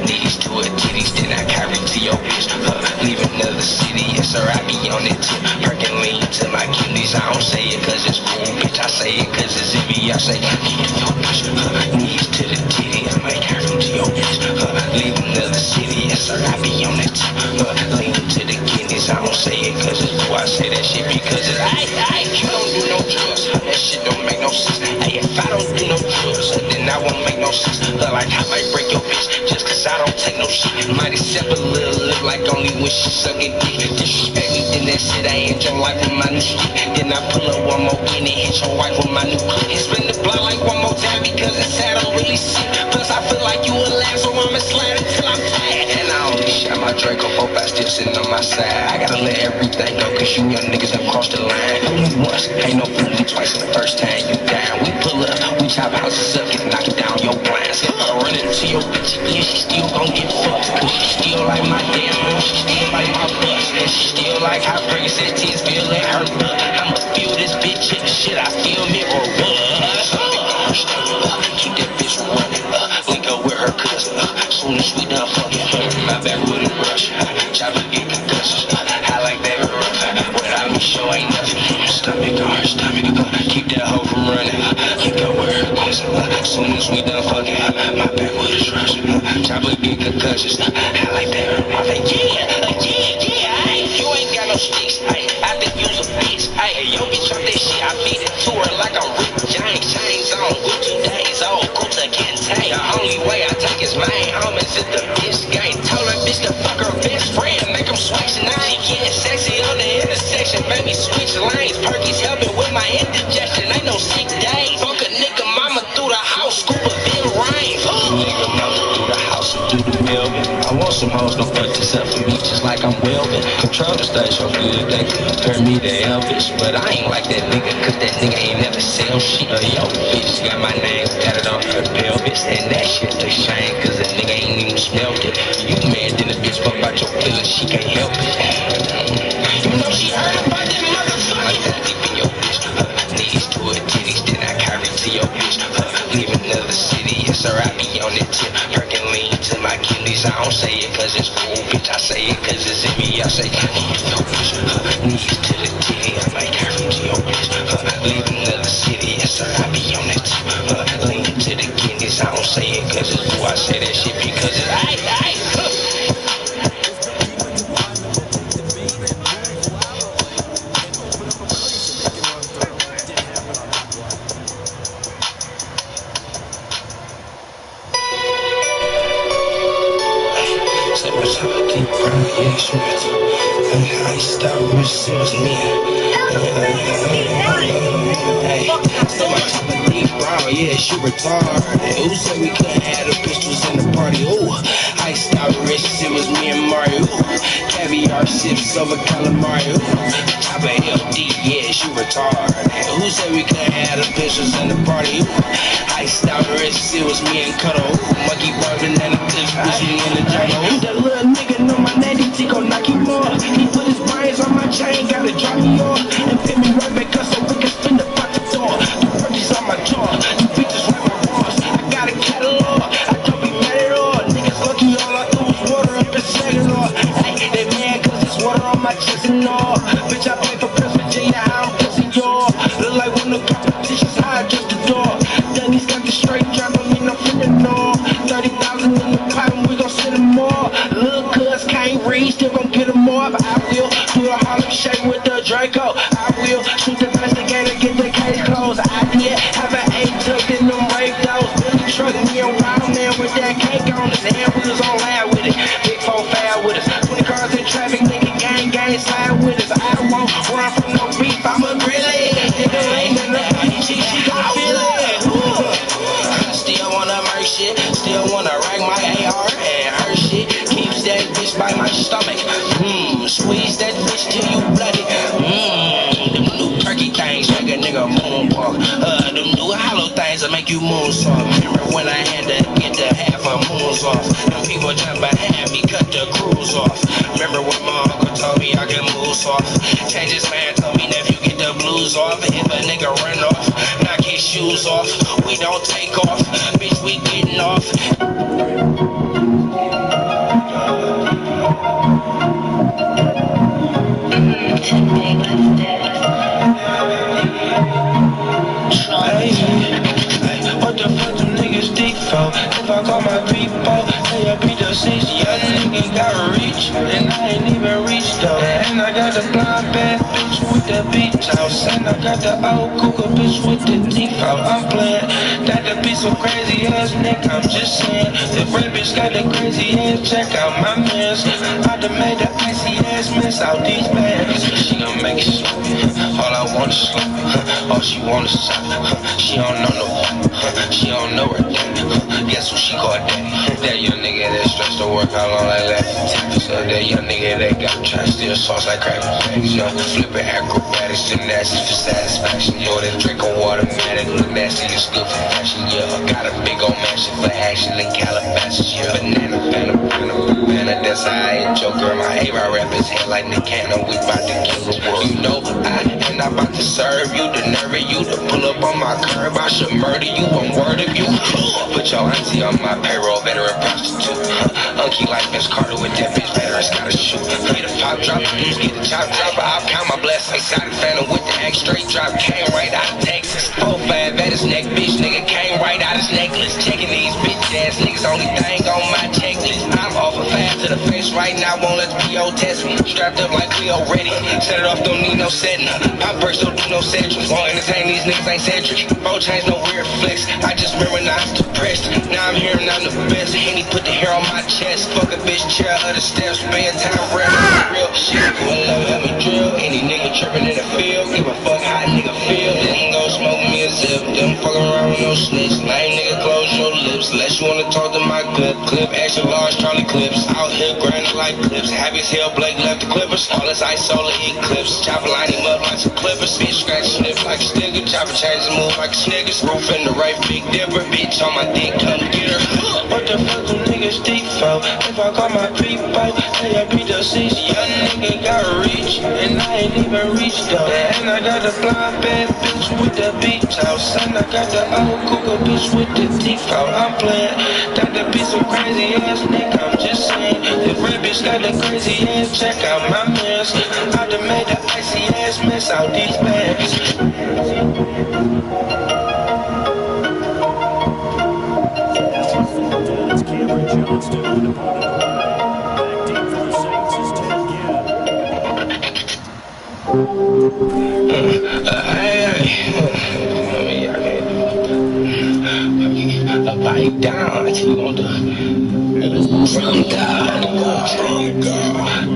Knees to it, titties, then I carry to your bitch. Leave another city, yes sir, I be on it too. Perkin lean to my kidneys, I don't say it cause it's cool, bitch. I say it cause it's in me, I say, get your bitch. Knees to the titty, I might carry to your bitch. Leave another city, yes sir, I be on it too. Lean to the kidneys, I don't say it cause it's cool, I say that shit because it's aight. You don't do no drugs, that shit don't make no sense. Hey, if I don't do no drugs, then I won't make no sense. Like I might break your bitch just cause I don't take no shit. Might accept a little lip like only when she suckin' dick. Disrespect me, then that's it, I end your life with my new shit. Then I pull up one more in and hit your wife with my new clip. And spin the block like one more time because it's sad, I'm really sick. Plus I feel like you a laugh, so I'ma slide until I'm tired. And I only shot my Draco, hope I still sitting on my side. I gotta let everything go cause you young niggas have crossed the line. Only once, ain't no fooling twice, and the first time you down. We pull up, we chop houses up, get knocked down your blinds. Run into your bitch again, she still gon' get fucked. Cause she still like my damn mom, she still like my bus. And she still like how pregnant tears feel in her blood. I'ma feel this bitch in the shit, I feel me or buzz. Keep that bitch running, link up with her cousin. Soon as we done fucking, my back with a rush. Chopper get concussions, I like that rough. Without me, show ain't nothing. Stomach, keep that hoe from running. Link up with her cousin. Soon as we done fucking, my back with a rush. Chopper get concussions, I like that rough. Yeah, you ain't got no sticks. I think you's a bitch. Yo, bitch, drop that shit. I feed it to her like I'm Rick James. Chains on, with 2 days old. Kuta Kente. The only way I take is mine. Homies at the bitch game. Told her bitch to fuck her best friend. Make them switch names. Getting sexy on the intersection. Made me switch lanes. Perky's helping with my indigestion. Ain't no sick days. Fuck a nigga mama through the house. Scuba Bill rain. Nigga mama through the house and through the building. I want some hoes, no fuck this up for me just like I'm welding. Control the stage so good they compare me to Elvis. But I ain't like that nigga cause that nigga ain't never sell shit. Yo, bitch got my name tatted on her pelvis. And that shit a shame cause the nigga ain't even smelled it. You mad then the bitch fuck about your feelings, she can't help it. You know she heard about this motherfucker. Like that deep in your bitch. Knees to her titties, then I carry to your bitch. Leave another city, yes sir, I be on it tip. Perkin lean to my kidneys, I don't say it cause it's cool, bitch. I say it cause it's in me, I say yo bitch. Knees to the titty, I might carry to your bitch. Leave another city, yes sir, I be on it tip. Lean to the kidneys, I don't say it cause it's cool, I say that shit because it's aight. I stop receiving me. Hey, so my top of deep brown, yeah, she retarded. Who said we couldn't have the pistols in the party? Ooh, I stopped rich, it was me and Mario. Caviar sips over calamari. Top of LD, yeah, she retarded. Who said we couldn't have the pistols in the party? Ooh, I stopped rich, it was me and Cuddle. Monkey bar, banana clips, push me in the jungle. That little nigga know my name, he gon' knock him off. He put his brains on my chain, gotta drop me off. And pin me right back up so we can spin the fuck the door. The purchase on my jaw, you bitches right my boss. I got a catalog, I don't be mad at all. Niggas lucky all I do is water up in Saginaw. Hey, they mad cause it's water on my chest and all. Bitch, I play for Prince Virginia, how I'm pissing y'all. Look like one of the competitions, how I just the door. Dungy's got the straight drop, I mean I'm finna know. 30,000 in the pot and we gon' send them more. Little cuz can't read, still gon' get them off. I will do a Harlem shake with the Draco. I will shoot the investigator, get the case closed. I did have an 8 tucked in them rape those. Billy truck me a wild man with that cake on his hand. We was on loud with it. Big 4 foul with us. 20 cars in traffic, nigga gang slide with us. I won't run from no beef, I'm a grizzly. Nigga ain't in the party, she gon' feel it. Still wanna murk shit, still wanna rack my AR and her shit. Keeps that bitch by my stomach. Squeeze that bitch till you bloody. Them new perky things make a nigga moonwalk. Them new hollow things that make you moonsault. Remember when I had to get the half of moons off? Them people jump behind me, cut the cruise off. Remember when my uncle told me I can move shoes off. Changes man told me nephew get the blues off. If a nigga run off, knock his shoes off. We don't take off, bitch, we getting off. What the fuck them niggas think for? If I call my people, say I beat the 6 young nigga got rich, and I ain't even reached though. And I got the blind bad bitch with the beach house, and I got the old cougar bitch with the teeth out. I'm playing that the be some crazy ass nigga. I'm just saying, the red bitch got the crazy ass. Check out my mans. I done made the icy ass mess out these bags. She gon' make it slow. All I want is slow. All she want is stop. She don't know no. She don't know her daddy. Guess who she called daddy? That young nigga that stressed to work how long like that. So that young nigga that got try to steal sauce like crack bags. Flipping acrobatics, gymnastics for satisfaction. Yo, that drink of watermatic, look nasty, it's good for fashion. Yeah, got a big old mansion for action in Calabasas. Yeah, banana, that's how I hit your girl. My A-Rod rap his head like Nick Cannon. We bout to kill the world. You know I ain't about to serve you, the nerve of you to pull up on my curb. I should murder you, I'm word of you. Put your auntie on my payroll, veteran prostitute. Unky like Miss Carter with that bitch, veterans gotta shoot. Get a pop drop, get the chop drop. I'll count my blessings. Got a phantom with the X straight drop. Came right out of Texas. 4-5 at his neck, bitch nigga came right out his necklace. Checking these bitch ass niggas, only thing on my checklist. I'm off a 5 to the face right now, won't let the PO test me. Strapped up like Cleo ready. Set it off, don't need no setting. Pop perks don't do no central. Won't entertain these niggas, ain't centric. Bro change no weird flex. I just remember now I'm depressed. Now I'm hearing I'm the best. Henny put the hair on my chest. Fuck a bitch chair of the steps. Bedtime rap. Real shit. Well, let me drill. Any nigga tripping in the field. Give a fuck how a nigga feel. Then go smoke me a zip. Them fuck around with no snitch. Lame nigga, close your lips. Unless you wanna talk to my clip. Extra large Charlie clips. Out here grinding like clips. Happy as hell, Blake left the clippers. All this ice solar eclipse. Chopper line him up like some clippers. Bitch scratch sniff like a sticker. Chopper change the move like a Snickers. Roof in the right, big dipper. Bitch on my dick, come get her. What the fuck them niggas think for? If I call my people, say I beat the 6 young nigga got rich, and I ain't even reached though. And I got a blind bad bitch with the beach house, and I got the old cougar bitch with the teeth out. I'm playing that the be some crazy ass nigga. I'm just saying, the red bitch got the crazy ass. Check out my mans. I done made the icy ass mess out these bags. Bite down, you want to from God.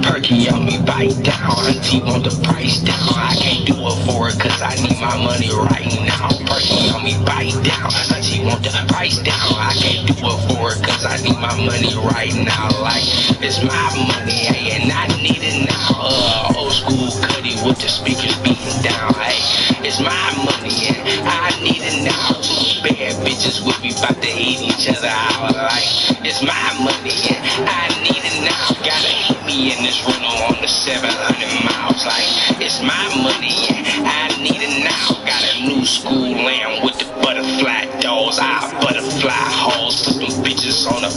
Perky on me, bite down, auntie want the price down. I can't do it for it cause I need my money right now. Perky on me, bite down, auntie want the price down. I can't do it for it cause I need my money right now. Like, it's my money, hey, and I need it now. Old school Cuddy with the speakers beating down, hey. It's my money, and I need it now. Two bad bitches with me about to eat each other out. Like, it's my money, and I need it now. Gotta hit me in this rental on the 700 miles. Like, it's my money, and I need it now. Got a new school lamb with the butterfly dolls. I butterfly hoes, put them bitches on a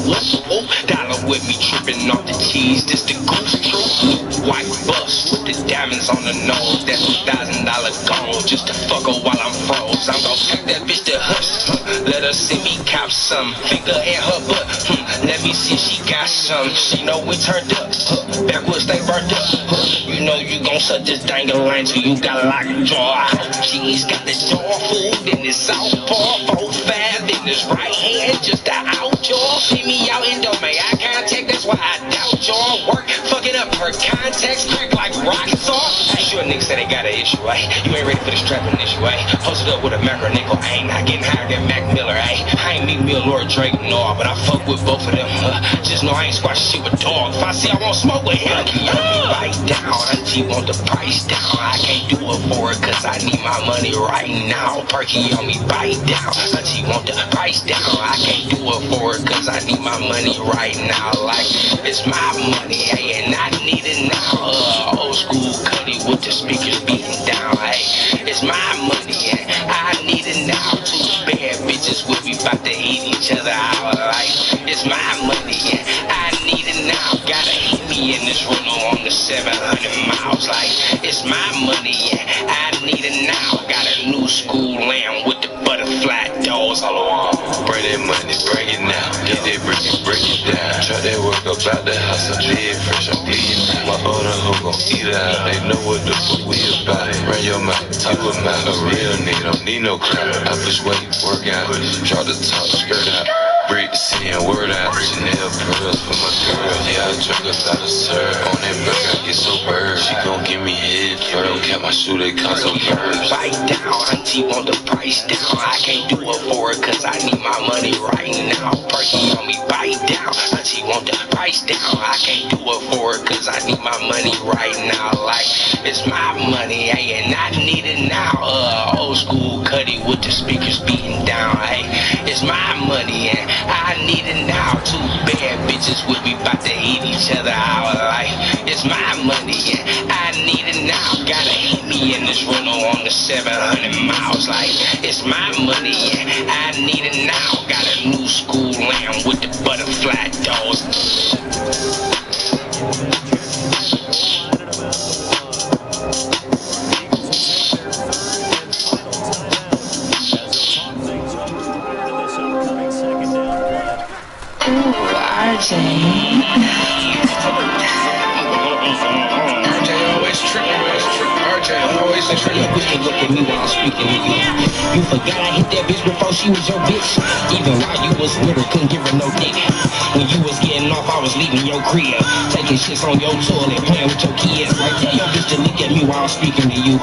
dollar with me tripping off the cheese. This the goose truth. White bus with the diamonds on the nose. That's $1,000 gold just to fuck her while I'm froze. I'm gon' take that bitch to hush. Let her see me cop some. Finger in her butt. Let me see she got some. She know we turned up. Backwards they burnt up. You know you gon' suck this dangling till you got a locked jaw. She's got this jaw food in this southpaw. 4-5 in this right hand. Just the out jaw. See me out in domain. I contact. That's why I doubt y'all work. Fucking up her contacts. Crack like rock sauce. Hey, sure niggas say they got an issue, eh? You ain't ready for the strapping issue, eh? Posted up with a macro nickel. I ain't not getting higher than Mac Miller, eh? I ain't Meek Mill or Drake, no, but I fuck with both of them. Just know I ain't squash shit with dog. If I see I won't smoke with him, bite down. Auntie want the price down. I can't do it for it cause I need my money right now. Perky on me, bite down. Auntie want the price down. I can't do it for it cause I need my money right now. Like, it's my money, hey, and I need it now. Old school cutty with the speakers beating down. Hey, it's my money and I need it now. Two bad bitches with me about to eat each other out. Like, it's my money and I need it now. Gotta hit me in this rental on the 700 miles. Like, it's my money and I need it now. Got a new school lamb with the butterfly doors all along. Bring that money, bring it now. Get that brick and break it down. Try that work up out the house. I'm dead fresh, I'm bleeding now. My other hoe gon' eat out. They know what the fuck we about. Run your mouth, talk about a real nigga. Don't need no crowd. I push weight, work out. Draw the top skirt out. Break the city and word out. Chanel pearls for my girl. Yeah, I drink a lot of syrup. On that back, I get so burned. She gon' give me head first. Got my shoe, they come so first. Bite down, auntie want the price down. I can't do it for her cause I need my money right now. Perky on me, bite down, auntie want the price down. I can't do it for her cause I need my money right now. Like, it's my money, hey, and I need it now. Old school cutty with the speakers beating down. Hey, it's my money and I need it now. Two bad bitches with me about to eat each other out. Like, it's my money and I need it now. Gotta hit me in this rental on the 700 miles. Like, it's my money and I need it now. Got a new school lamb with the butterfly doors. RJ always tripping. RJ always tripping. Look at me while I'm speaking to you. You forgot I hit that bitch before she was your bitch. Even while you was with her, couldn't give her no dick. When you was getting off, I was leaving your crib, taking shits on your toilet, playing with your kids. Like, tell your bitch to look at me while I'm speaking to you.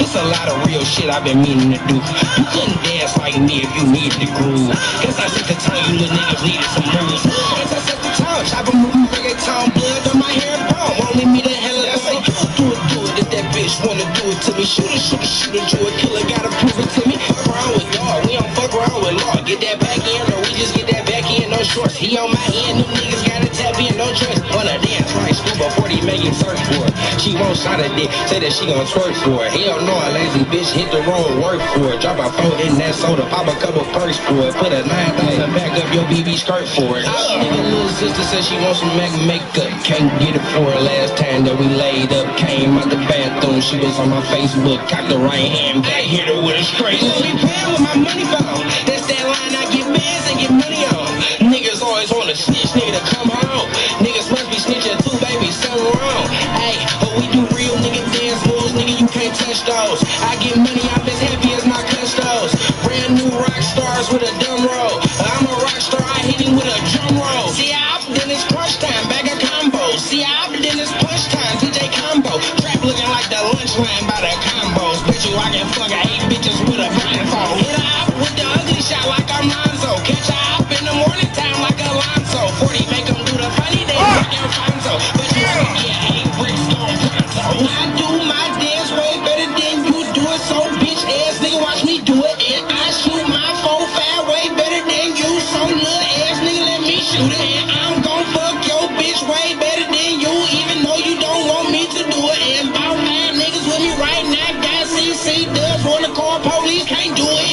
It's a lot of real shit I've been meaning to do. You couldn't dance like me if you needed the groove. Guess I set the tone, you little niggas needed some moves. Guess I set the tone, chop a movie, reggaeton, blood on my hair and bone. Won't leave me the hell alone. Do it if that bitch wanna do it to me. Shoot it, do it, killer, gotta prove it to me. Fuck around with dog, we don't fuck around with law. Get that back in, or we just get that back in, no shorts. He on my end, them niggas gotta tap in, no choice. Wanna dance like scuba 40, making search for it. She won't shot a dick, say that she gon' twerk for it. Hell no, a lazy bitch hit the road, work for it. Drop a phone in that soda, pop a couple perks for it. Put a 9,000 back up your BB skirt for it. Nigga, little sister said she wants some makeup. Can't get it for her last time that we laid up. Came out the bathroom, she was on my Facebook. Cocked the right hand, got hit her with a straight. You be paying with my money phone. That's that line I get bands and get money on. Niggas always wanna snitch, nigga to come home. Niggas must be snitching too, baby, something wrong. Hey, but we do real nigga dance moves, nigga, you can't touch those. I get money, I'm as happy as my custos. Brand new rock stars with a dumb roll. I'm a rock star, I hit him with a drum roll. See, I opted in this crunch time, bag of combos. See, I opted in this punch time, DJ combo. Trap looking like the lunch line by the combos. Bet you I can fuck 8 bitches with a blindfold. Hit a op with the ugly shot like I'm Lonzo. Catch a op in the morning time like Alonzo. 40 make them do the funny, they fuck Alfonso. But you wanna get 8 bricks gon' pronto. I do my dance way better than you do it. So bitch ass nigga watch me do it. And I shoot my 4-5 way better than you. So little ass nigga let me shoot it. And I'm gon' fuck your bitch way better than you. Even though you don't want me to do it. And about 5 niggas with me right now. Got CC does wanna call police, can't do it.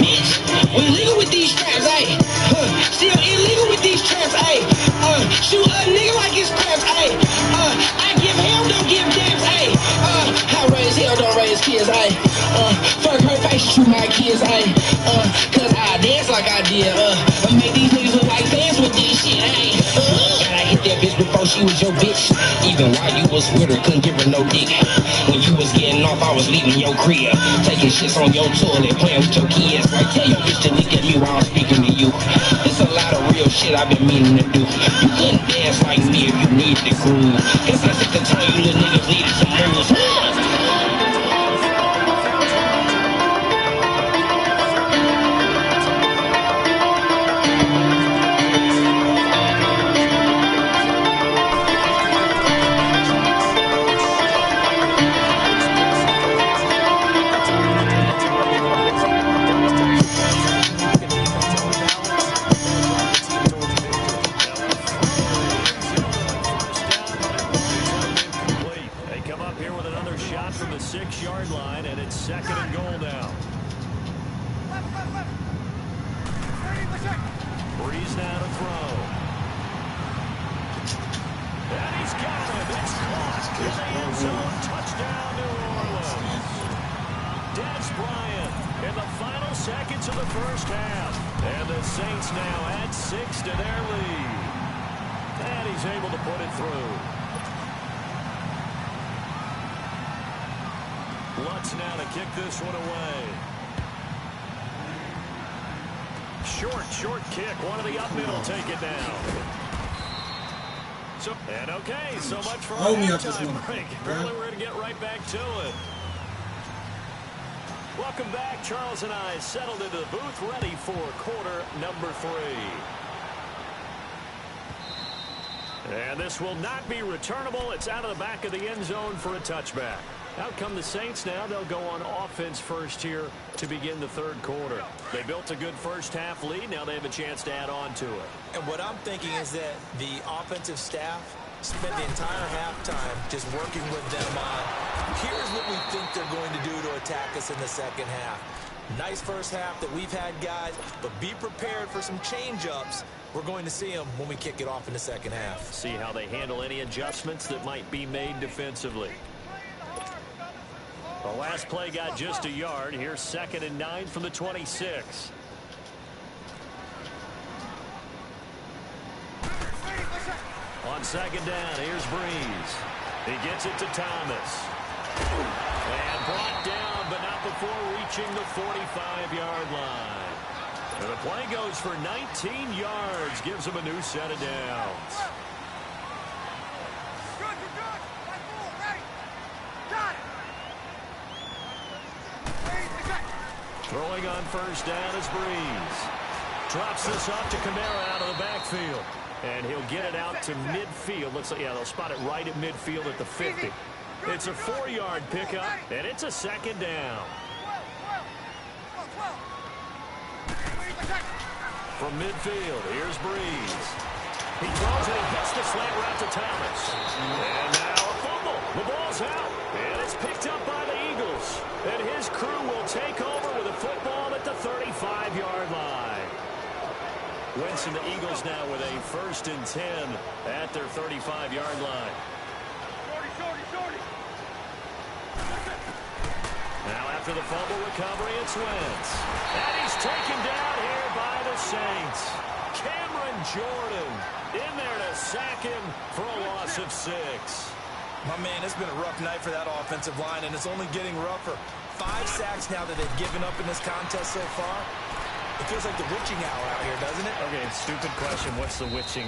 Bitch, we legal with these straps, ayy. Still illegal with these traps, ayy. Shoot a nigga like it's craps, ayy. I give hell, don't give dams, ayy. I raise hell, don't raise kids, ayy. Fuck her face, shoot my kids, ayy. Cause I dance like I did, make these niggas look like fans with this shit, ayy. Gotta hit that bitch before she was your bitch. Even while you was with her, couldn't give her no dick. When you was getting off, I was leaving your crib, taking shits on your toilet, playing with your kids. Like, tell your bitch to look at me while I'm speaking to you. It's a lot of real shit I've been meaning to do. You couldn't dance like me if you needed the groove. Guess I set the tone, you little niggas needed some moves. another shot from the 6-yard line, and it's 2nd and goal now. Breeze now to throw. And he's got it. It's caught in the end zone. Touchdown, New Orleans. Des Bryant in the final seconds of the first half. And the Saints now add 6 to their lead. And he's able to put it through. Lutz now to kick this one away. Short kick. One of the up middle take it down. So much for our halftime break. Apparently we're going to get right back to it. Welcome back. Charles and I settled into the booth, ready for quarter number 3. And this will not be returnable. It's out of the back of the end zone for a touchback. Out come the Saints now. They'll go on offense first here to begin the third quarter. They built a good first half lead. Now they have a chance to add on to it. And what I'm thinking is that the offensive staff spent the entire halftime just working with them on, here's what we think they're going to do to attack us in the second half. Nice first half that we've had, guys, but be prepared for some change-ups. We're going to see them when we kick it off in the second half. See how they handle any adjustments that might be made defensively. The last play got just a yard. Here's 2nd and 9 from the 26. On 2nd down, here's Breeze. He gets it to Thomas. And brought down, but not before reaching the 45-yard line. And the play goes for 19 yards. Gives him a new set of downs. Throwing on first down is Breeze. Drops this off to Kamara out of the backfield. And he'll get it out to midfield. Looks like, yeah, they'll spot it right at midfield at the 50. It's a 4-yard pickup, and it's a 2nd down. From midfield, here's Breeze. He throws it, he hits the slant route to Thomas. And now a fumble. The ball's out, and it's picked up by the Eagles. And his crew will take over with a football at the 35-yard line. Wentz and the Eagles now with a 1st and 10 at their 35-yard line. Now after the fumble recovery, it's Wentz. And he's taken down here by the Saints. Cameron Jordan in there to sack him for a loss of 6. My man, it's been a rough night for that offensive line, and it's only getting rougher. 5 sacks now that they've given up in this contest so far. It feels like the witching hour out here, doesn't it? Okay, stupid question. What's the witching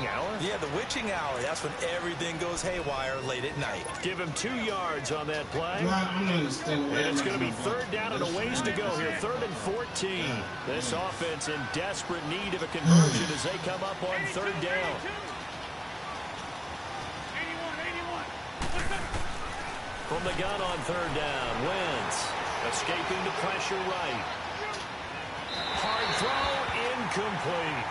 hour? Yeah, the witching hour. That's when everything goes haywire late at night. Give him 2 yards on that play. And it's going to be 3rd down and a ways to go here. 3rd and 14. This offense in desperate need of a conversion as they come up on 3rd down. From the gun on 3rd down, Wentz escaping the pressure right. Hard throw, incomplete.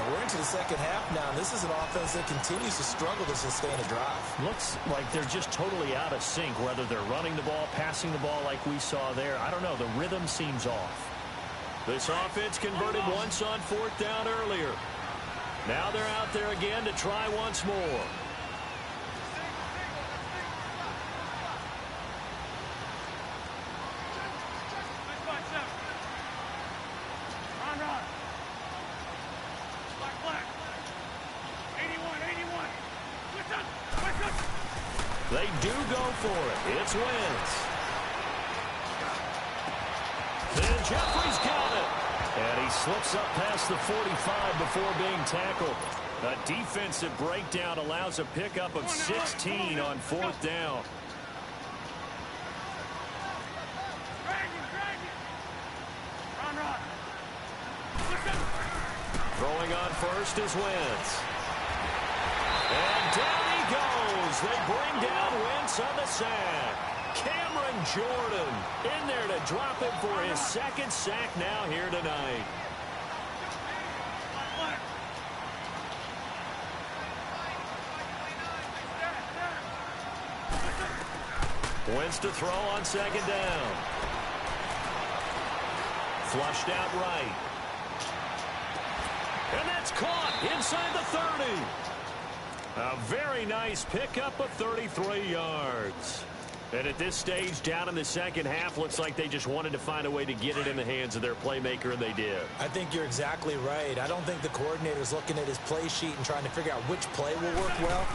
We're into the second half now. This is an offense that continues to struggle to sustain a drive. Looks like they're just totally out of sync, whether they're running the ball, passing the ball like we saw there. I don't know. The rhythm seems off. This offense converted once on 4th down earlier. Now they're out there again to try once more. They do go for it. It's Wentz. Then Jeffrey's got it. And he slips up past the 45 before being tackled. A defensive breakdown allows a pickup of 16 on 4th down. Throwing on first is Wentz. And down he goes. They bring down Wentz on the sack. Cameron Jordan in there to drop him for his 2nd sack now here tonight. Wentz to throw on second down. Flushed out right. And that's caught inside the 30. A very nice pickup of 33 yards. And at this stage, down in the second half, looks like they just wanted to find a way to get it in the hands of their playmaker, and they did. I think you're exactly right. I don't think the coordinator's looking at his play sheet and trying to figure out which play will work well.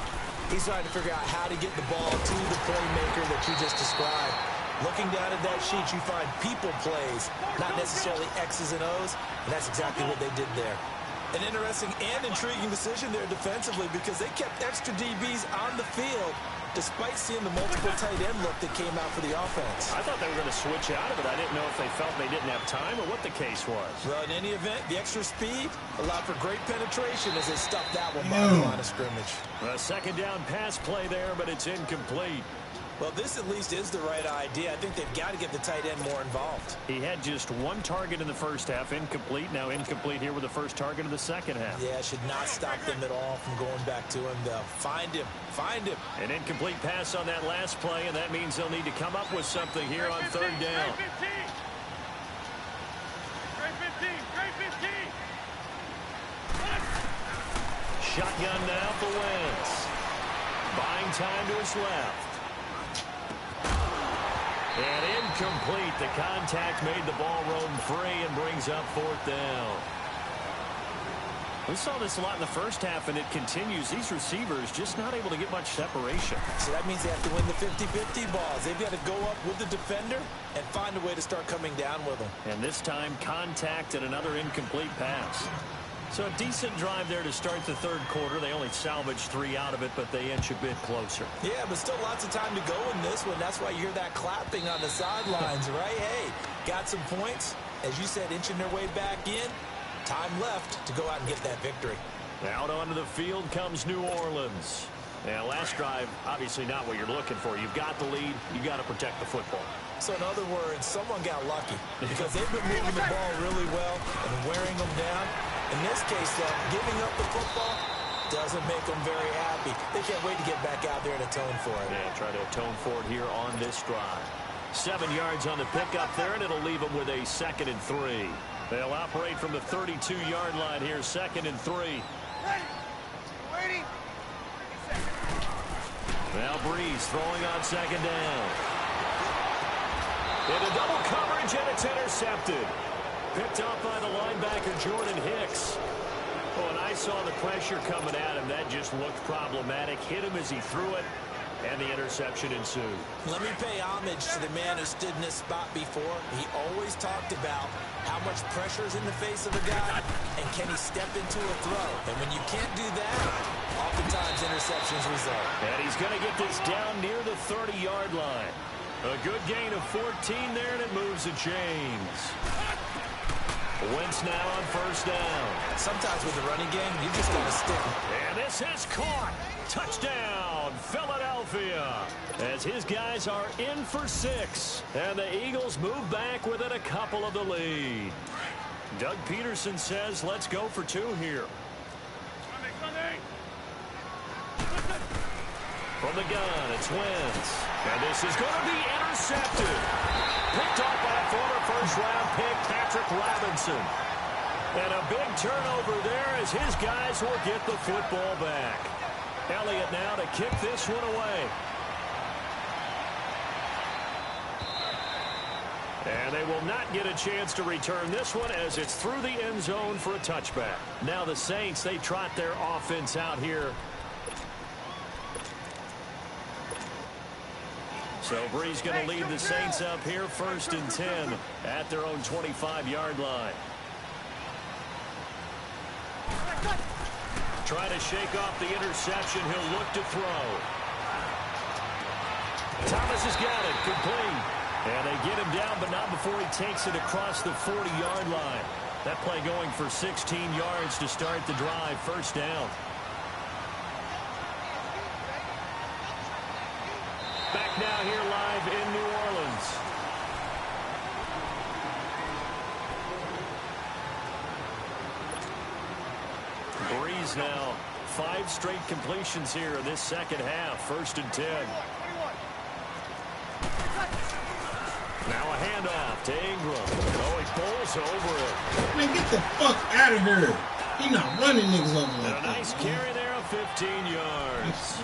He's trying to figure out how to get the ball to the playmaker that you just described. Looking down at that sheet, you find people plays, not necessarily X's and O's, and that's exactly what they did there. An interesting and intriguing decision there defensively because they kept extra DBs on the field despite seeing the multiple tight end look that came out for the offense. I thought they were going to switch out of it. I didn't know if they felt they didn't have time or what the case was. Well, in any event, the extra speed allowed for great penetration as they stuffed that one by the line of scrimmage. A second down pass play there, but it's incomplete. Well, this at least is the right idea. I think they've got to get the tight end more involved. He had just one target in the first half, incomplete. Now incomplete here with the first target of the second half. Yeah, should not stop them at all from going back to him, though. Find him. Find him. An incomplete pass on that last play, and that means they'll need to come up with something here on third down. Shotgun now for Wentz. Buying time to his left. And incomplete. The contact made the ball roam free and brings up fourth down. We saw this a lot in the first half, and it continues. These receivers just not able to get much separation. So that means they have to win the 50-50 balls. They've got to go up with the defender and find a way to start coming down with them. And this time, contact and another incomplete pass. So a decent drive there to start the third quarter. They only salvaged 3 out of it, but they inch a bit closer. Yeah, but still lots of time to go in this one. That's why you hear that clapping on the sidelines, right? Hey, got some points. As you said, inching their way back in. Time left to go out and get that victory. Out onto the field comes New Orleans. Now, last drive, obviously not what you're looking for. You've got the lead. You've got to protect the football. So, in other words, someone got lucky because they've been moving the ball really well and wearing them down. In this case, though, giving up the football doesn't make them very happy. They can't wait to get back out there and atone for it. Yeah, try to atone for it here on this drive. 7 yards on the pickup there, and it'll leave them with a 2nd and 3. They'll operate from the 32-yard line here, 2nd and 3. Waiting. Now Breeze throwing on second down. Into double coverage, and it's intercepted. Picked up by the linebacker, Jordan Hicks. Oh, and I saw the pressure coming at him. That just looked problematic. Hit him as he threw it, and the interception ensued. Let me pay homage to the man who stood in this spot before. He always talked about how much pressure is in the face of a guy, and can he step into a throw. And when you can't do that, oftentimes interceptions result. And he's going to get this down near the 30-yard line. A good gain of 14 there, and it moves the chains. Wentz now on first down. Sometimes with the running game, you just got to stick. And this is caught. Touchdown, Philadelphia. As his guys are in for 6. And the Eagles move back within a couple of the lead. Doug Peterson says, let's go for 2 here. From the gun, it's Wentz. And this is going to be intercepted. Picked off by a former first-round pick, Patrick Robinson. And a big turnover there as his guys will get the football back. Elliott now to kick this one away. And they will not get a chance to return this one as it's through the end zone for a touchback. Now the Saints, they trot their offense out here. So Breeze going to lead the Saints up here, 1st and 10 at their own 25-yard line. Trying to shake off the interception. He'll look to throw. Thomas has got it. Complete. And they get him down, but not before he takes it across the 40-yard line. That play going for 16 yards to start the drive. First down. Back now here live in New Orleans. Breeze now 5 straight completions here in this second half. 1st and 10. handoff to Ingram. Oh, he pulls over it. Man, get the fuck out of here. He's not running niggas over like that. A nice carry there of 15 yards.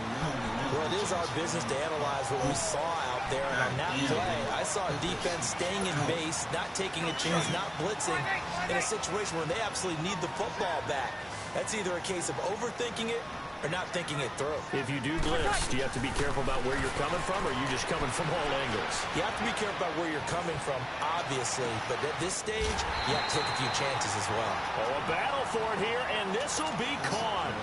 Well, it is our business to analyze what we saw out there. And on that play, I saw a defense staying in base, not taking a chance, not blitzing, in a situation where they absolutely need the football back. That's either a case of overthinking it or not thinking it through. If you do blitz, do you have to be careful about where you're coming from, or are you just coming from all angles? You have to be careful about where you're coming from, obviously. But at this stage, you have to take a few chances as well. Oh, a battle for it here, and this will be caught.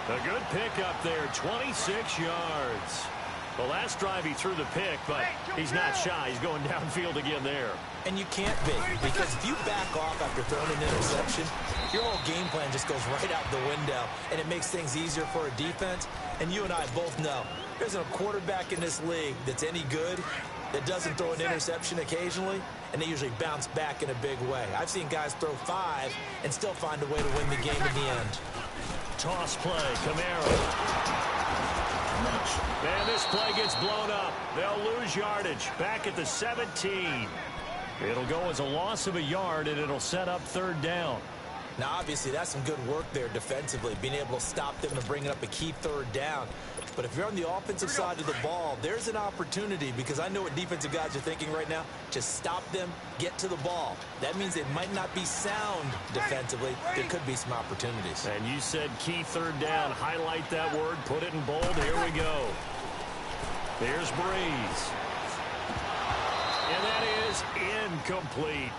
A good pickup there, 26 yards. The last drive he threw the pick, but he's not shy. He's going downfield again there. And you can't be, because if you back off after throwing an interception, your whole game plan just goes right out the window, and it makes things easier for a defense. And you and I both know there's a quarterback in this league that's any good that doesn't throw an interception occasionally, and they usually bounce back in a big way. I've seen guys throw 5 and still find a way to win the game in the end. Toss play, Camaro. And this play gets blown up. They'll lose yardage back at the 17. It'll go as a loss of a yard, and it'll set up 3rd down. Now, obviously, that's some good work there defensively, being able to stop them and bringing up a key 3rd down. But if you're on the offensive side of the ball, there's an opportunity, because I know what defensive guys are thinking right now. Just stop them, get to the ball. That means they might not be sound defensively. There could be some opportunities. And you said key 3rd down. Highlight that word, put it in bold. Here we go. Here's Breeze. And that is incomplete.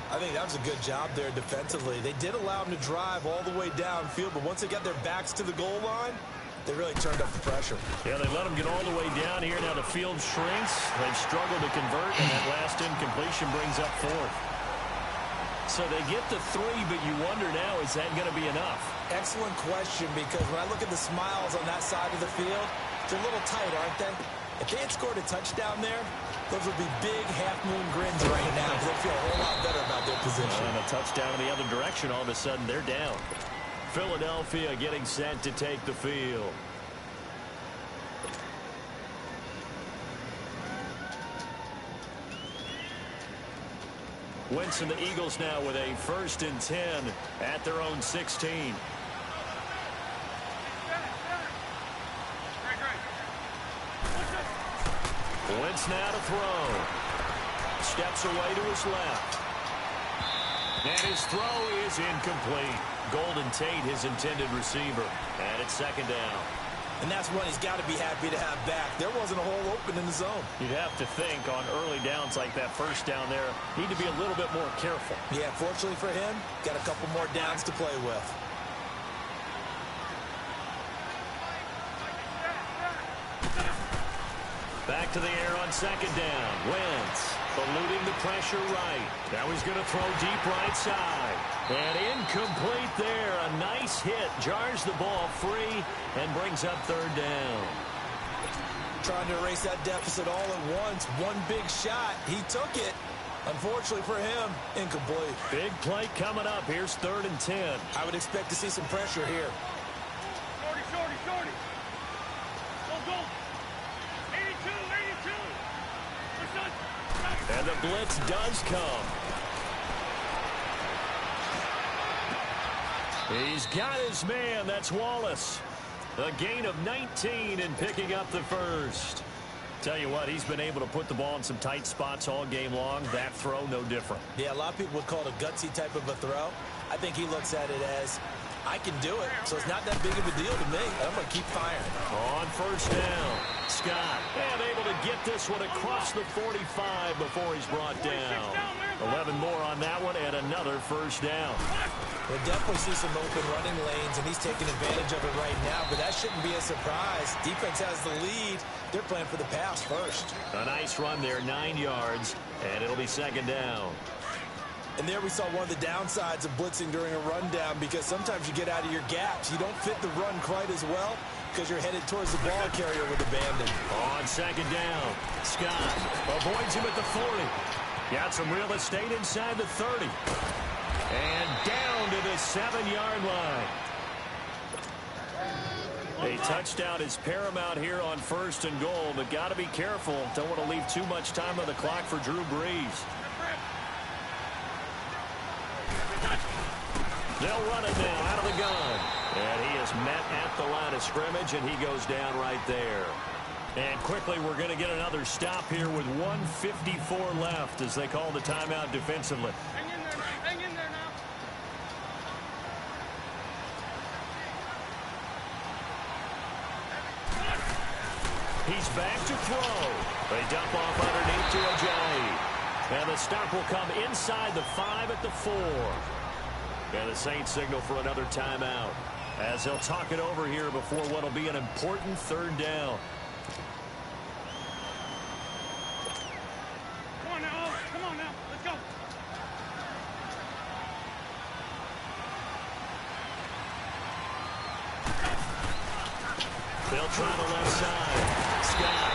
I think that was a good job there defensively. They did allow them to drive all the way downfield, but once they got their backs to the goal line, they really turned up the pressure. Yeah, they let them get all the way down here. Now the field shrinks. They've struggled to convert, and that last incompletion brings up 4th. So they get the 3, but you wonder now, is that going to be enough? Excellent question, because when I look at the smiles on that side of the field, they're a little tight, aren't they? If they had scored a touchdown there, those would be big half-moon grins right now, because they feel a whole lot better about their position. And a touchdown in the other direction, all of a sudden they're down. Philadelphia getting set to take the field. Wentz and the Eagles now with a 1st and 10 at their own 16. Wentz now to throw. Steps away to his left. And his throw is incomplete. Golden Tate, his intended receiver. And it's 2nd down. And that's one he's got to be happy to have back. There wasn't a hole open in the zone. You'd have to think on early downs like that 1st down there, need to be a little bit more careful. Yeah, fortunately for him, got a couple more downs to play with. Back to the air on 2nd down. Wentz eluding the pressure right. Now he's going to throw deep right side. And incomplete there. A nice hit. Jars the ball free and brings up 3rd down. Trying to erase that deficit all at once. One big shot. He took it. Unfortunately for him, incomplete. Big play coming up. Here's 3rd and 10. I would expect to see some pressure here. Shorty. Go. 82. And the blitz does come. He's got his man. That's Wallace. A gain of 19 and picking up the 1st. Tell you what, he's been able to put the ball in some tight spots all game long. That throw, no different. Yeah, a lot of people would call it a gutsy type of a throw. I think he looks at it as, I can do it, so it's not that big of a deal to me. I'm going to keep firing. On 1st down, Scott, and able to get this one across the 45 before he's brought down. 11 more on that one, and another 1st down. We'll definitely see some open running lanes, and he's taking advantage of it right now, but that shouldn't be a surprise. Defense has the lead. They're playing for the pass first. A nice run there, 9 yards, and it'll be 2nd down. And there we saw one of the downsides of blitzing during a rundown, because sometimes you get out of your gaps. You don't fit the run quite as well because you're headed towards the ball carrier with abandon. On 2nd down, Scott avoids him at the 40. Got some real estate inside the 30. And down to the 7-yard line. A touchdown is paramount here on 1st and goal, but got to be careful. Don't want to leave too much time on the clock for Drew Brees. They'll run it now out of the gun. And he is met at the line of scrimmage, and he goes down right there. And quickly, we're going to get another stop here with 1:54 left as they call the timeout defensively. Hang in there now. Hang in there now. He's back to throw. They dump off underneath to Ajayi. And the stop will come inside the 5 at the 4. And the Saints signal for another timeout as they'll talk it over here before what will be an important 3rd down. Come on now. Come on now. Let's go. They'll try the left side. Scott.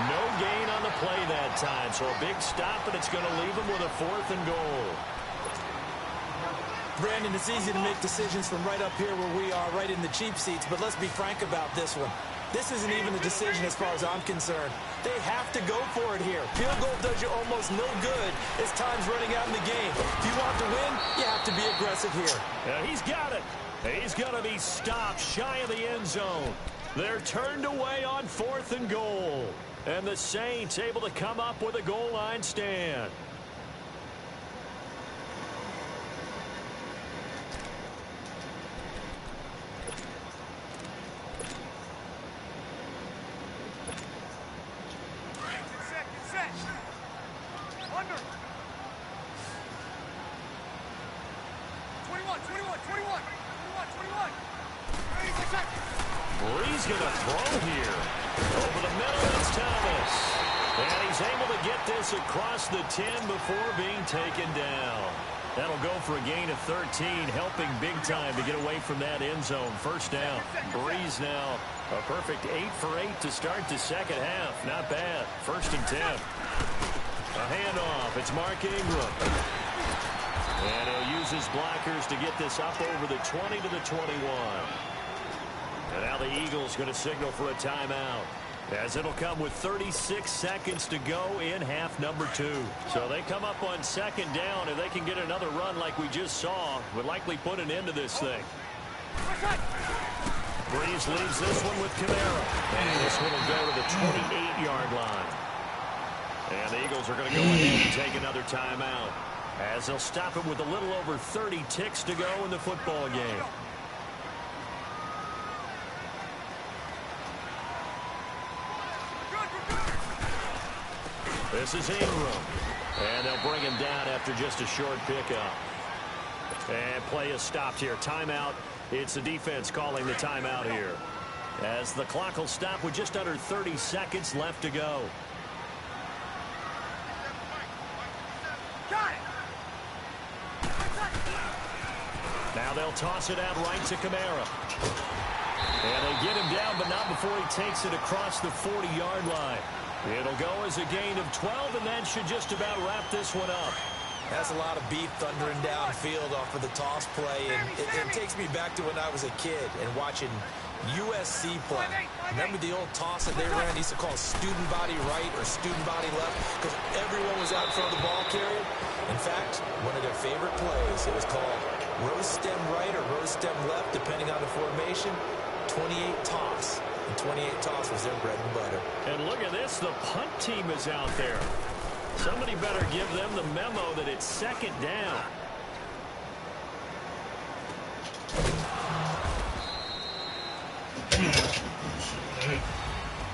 No gain on the play that time, so a big stop, and it's going to leave them with a 4th and goal. Brandon, it's easy to make decisions from right up here where we are, right in the cheap seats, but let's be frank about this one. This isn't even a decision as far as I'm concerned. They have to go for it here. Field goal does you almost no good as time's running out in the game. If you want to win, you have to be aggressive here. Yeah, he's got it. He's going to be stopped shy of the end zone. They're turned away on 4th and goal. And the Saints able to come up with a goal line stand. Brees going to throw here. Over the middle, it's Thomas. And he's able to get this across the 10 before being taken down. That'll go for a gain of 13, helping big time to get away from that end zone. 1st down. Brees now a perfect 8 for 8 to start the 2nd half. Not bad. 1st and 10. A handoff. It's Mark Ingram. And he'll use his blockers to get this up over the 20 to the 21. And now the Eagles going to signal for a timeout, as it'll come with 36 seconds to go in half number 2. So they come up on 2nd down. If they can get another run like we just saw, would likely put an end to this thing. Brees leaves this one with Kamara. And this one will go to the 28-yard line. And the Eagles are going to go ahead and take another timeout, as they'll stop it with a little over 30 ticks to go in the football game. This is Ingram. And they'll bring him down after just a short pickup. And play is stopped here. Timeout. It's the defense calling the timeout here, as the clock will stop with just under 30 seconds left to go. Now they'll toss it out right to Kamara. And they get him down, but not before he takes it across the 40-yard line. It'll go as a gain of 12, and that should just about wrap this one up. That's a lot of beef thundering downfield off of the toss play, and it takes me back to when I was a kid and watching USC play. Remember the old toss that they ran? They used to call student body right or student body left because everyone was out in front of the ball carrier. In fact, one of their favorite plays, it was called rose stem right or rose stem left, depending on the formation. 28 toss. And 28 toss was their bread and butter. And look at this. The punt team is out there. Somebody better give them the memo that it's 2nd down.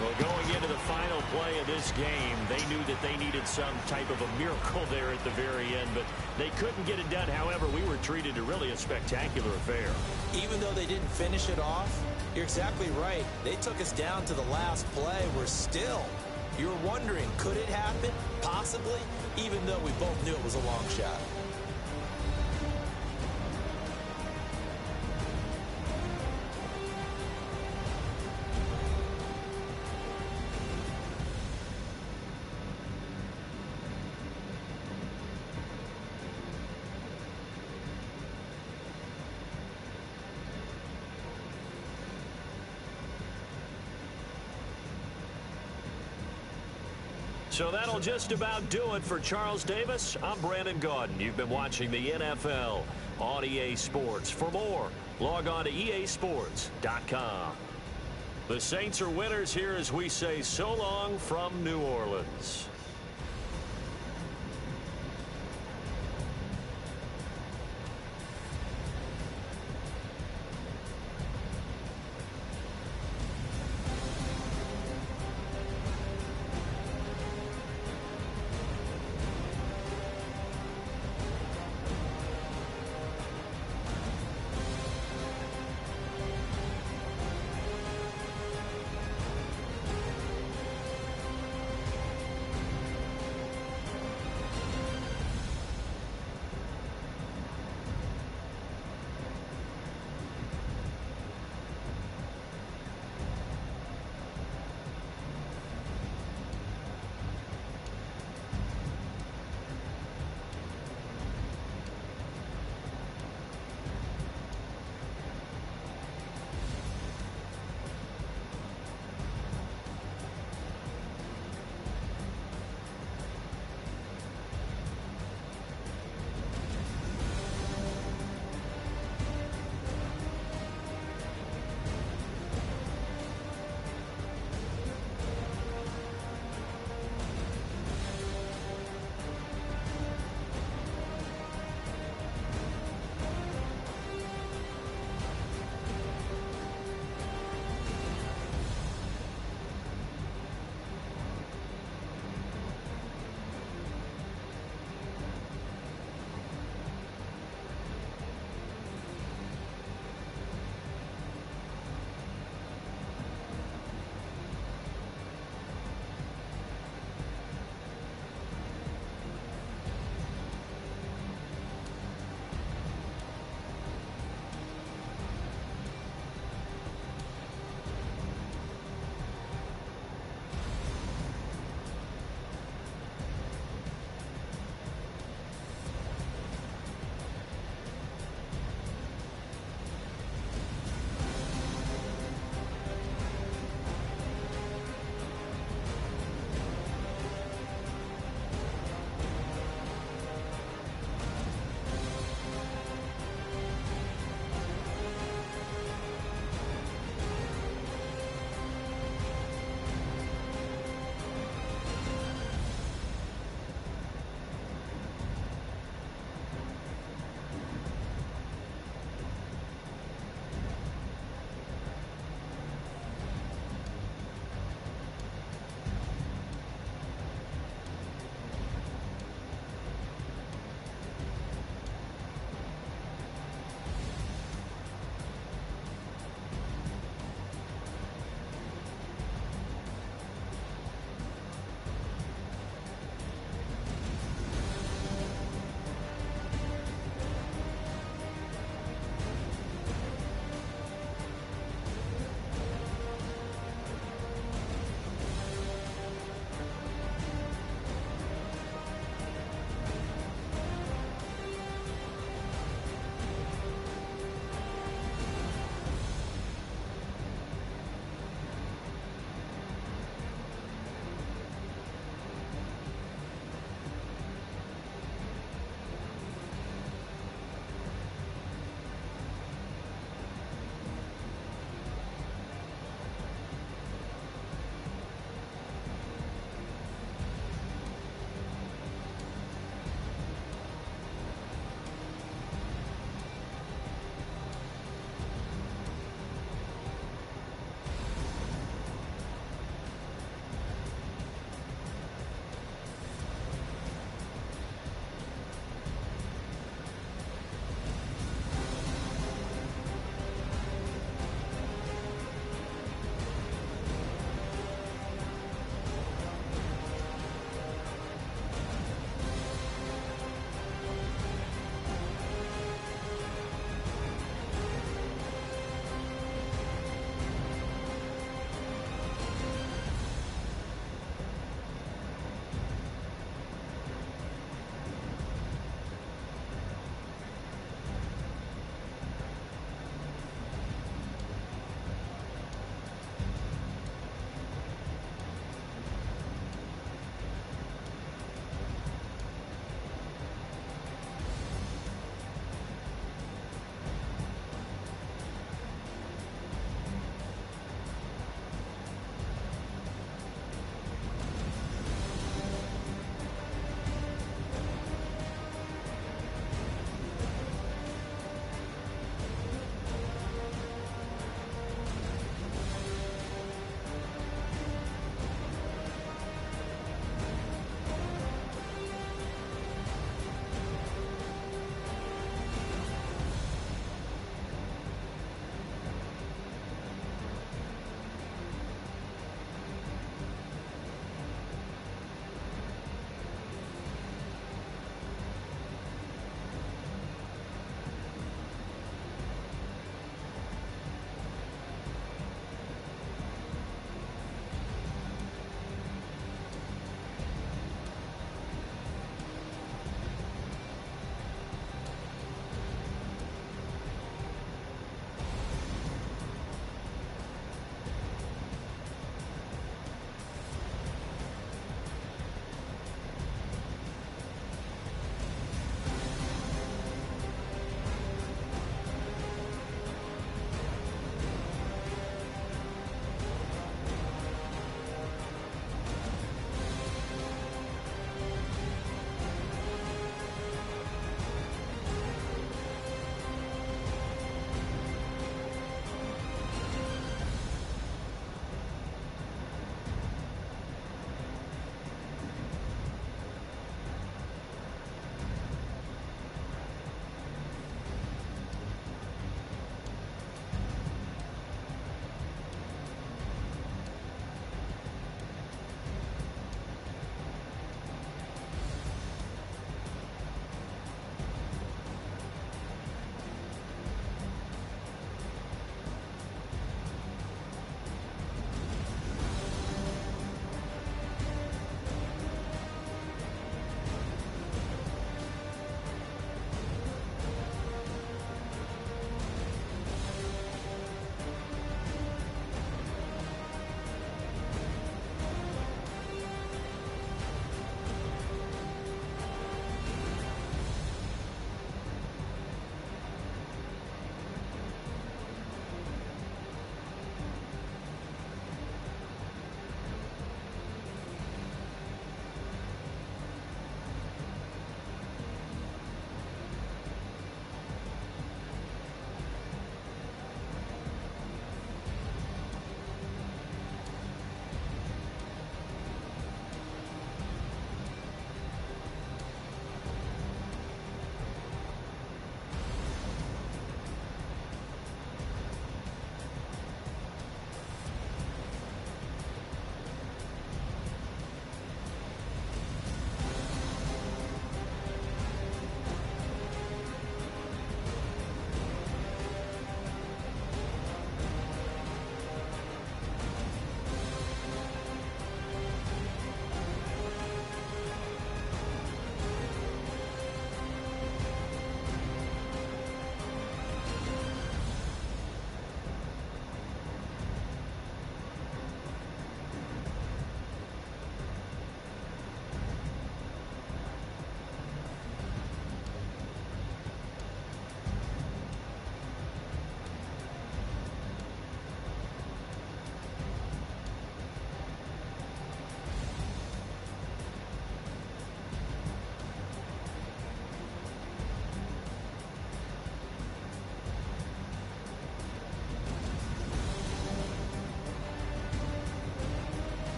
Well, going into the final play of this game, they knew that they needed some type of a miracle there at the very end, but they couldn't get it done. However, we were treated to really a spectacular affair. Even though they didn't finish it off, you're exactly right. They took us down to the last play. We're still, you're wondering, could it happen? Possibly, even though we both knew it was a long shot. So that'll just about do it for Charles Davis. I'm Brandon Gaudin. You've been watching the NFL on EA Sports. For more, log on to easports.com. The Saints are winners here as we say so long from New Orleans.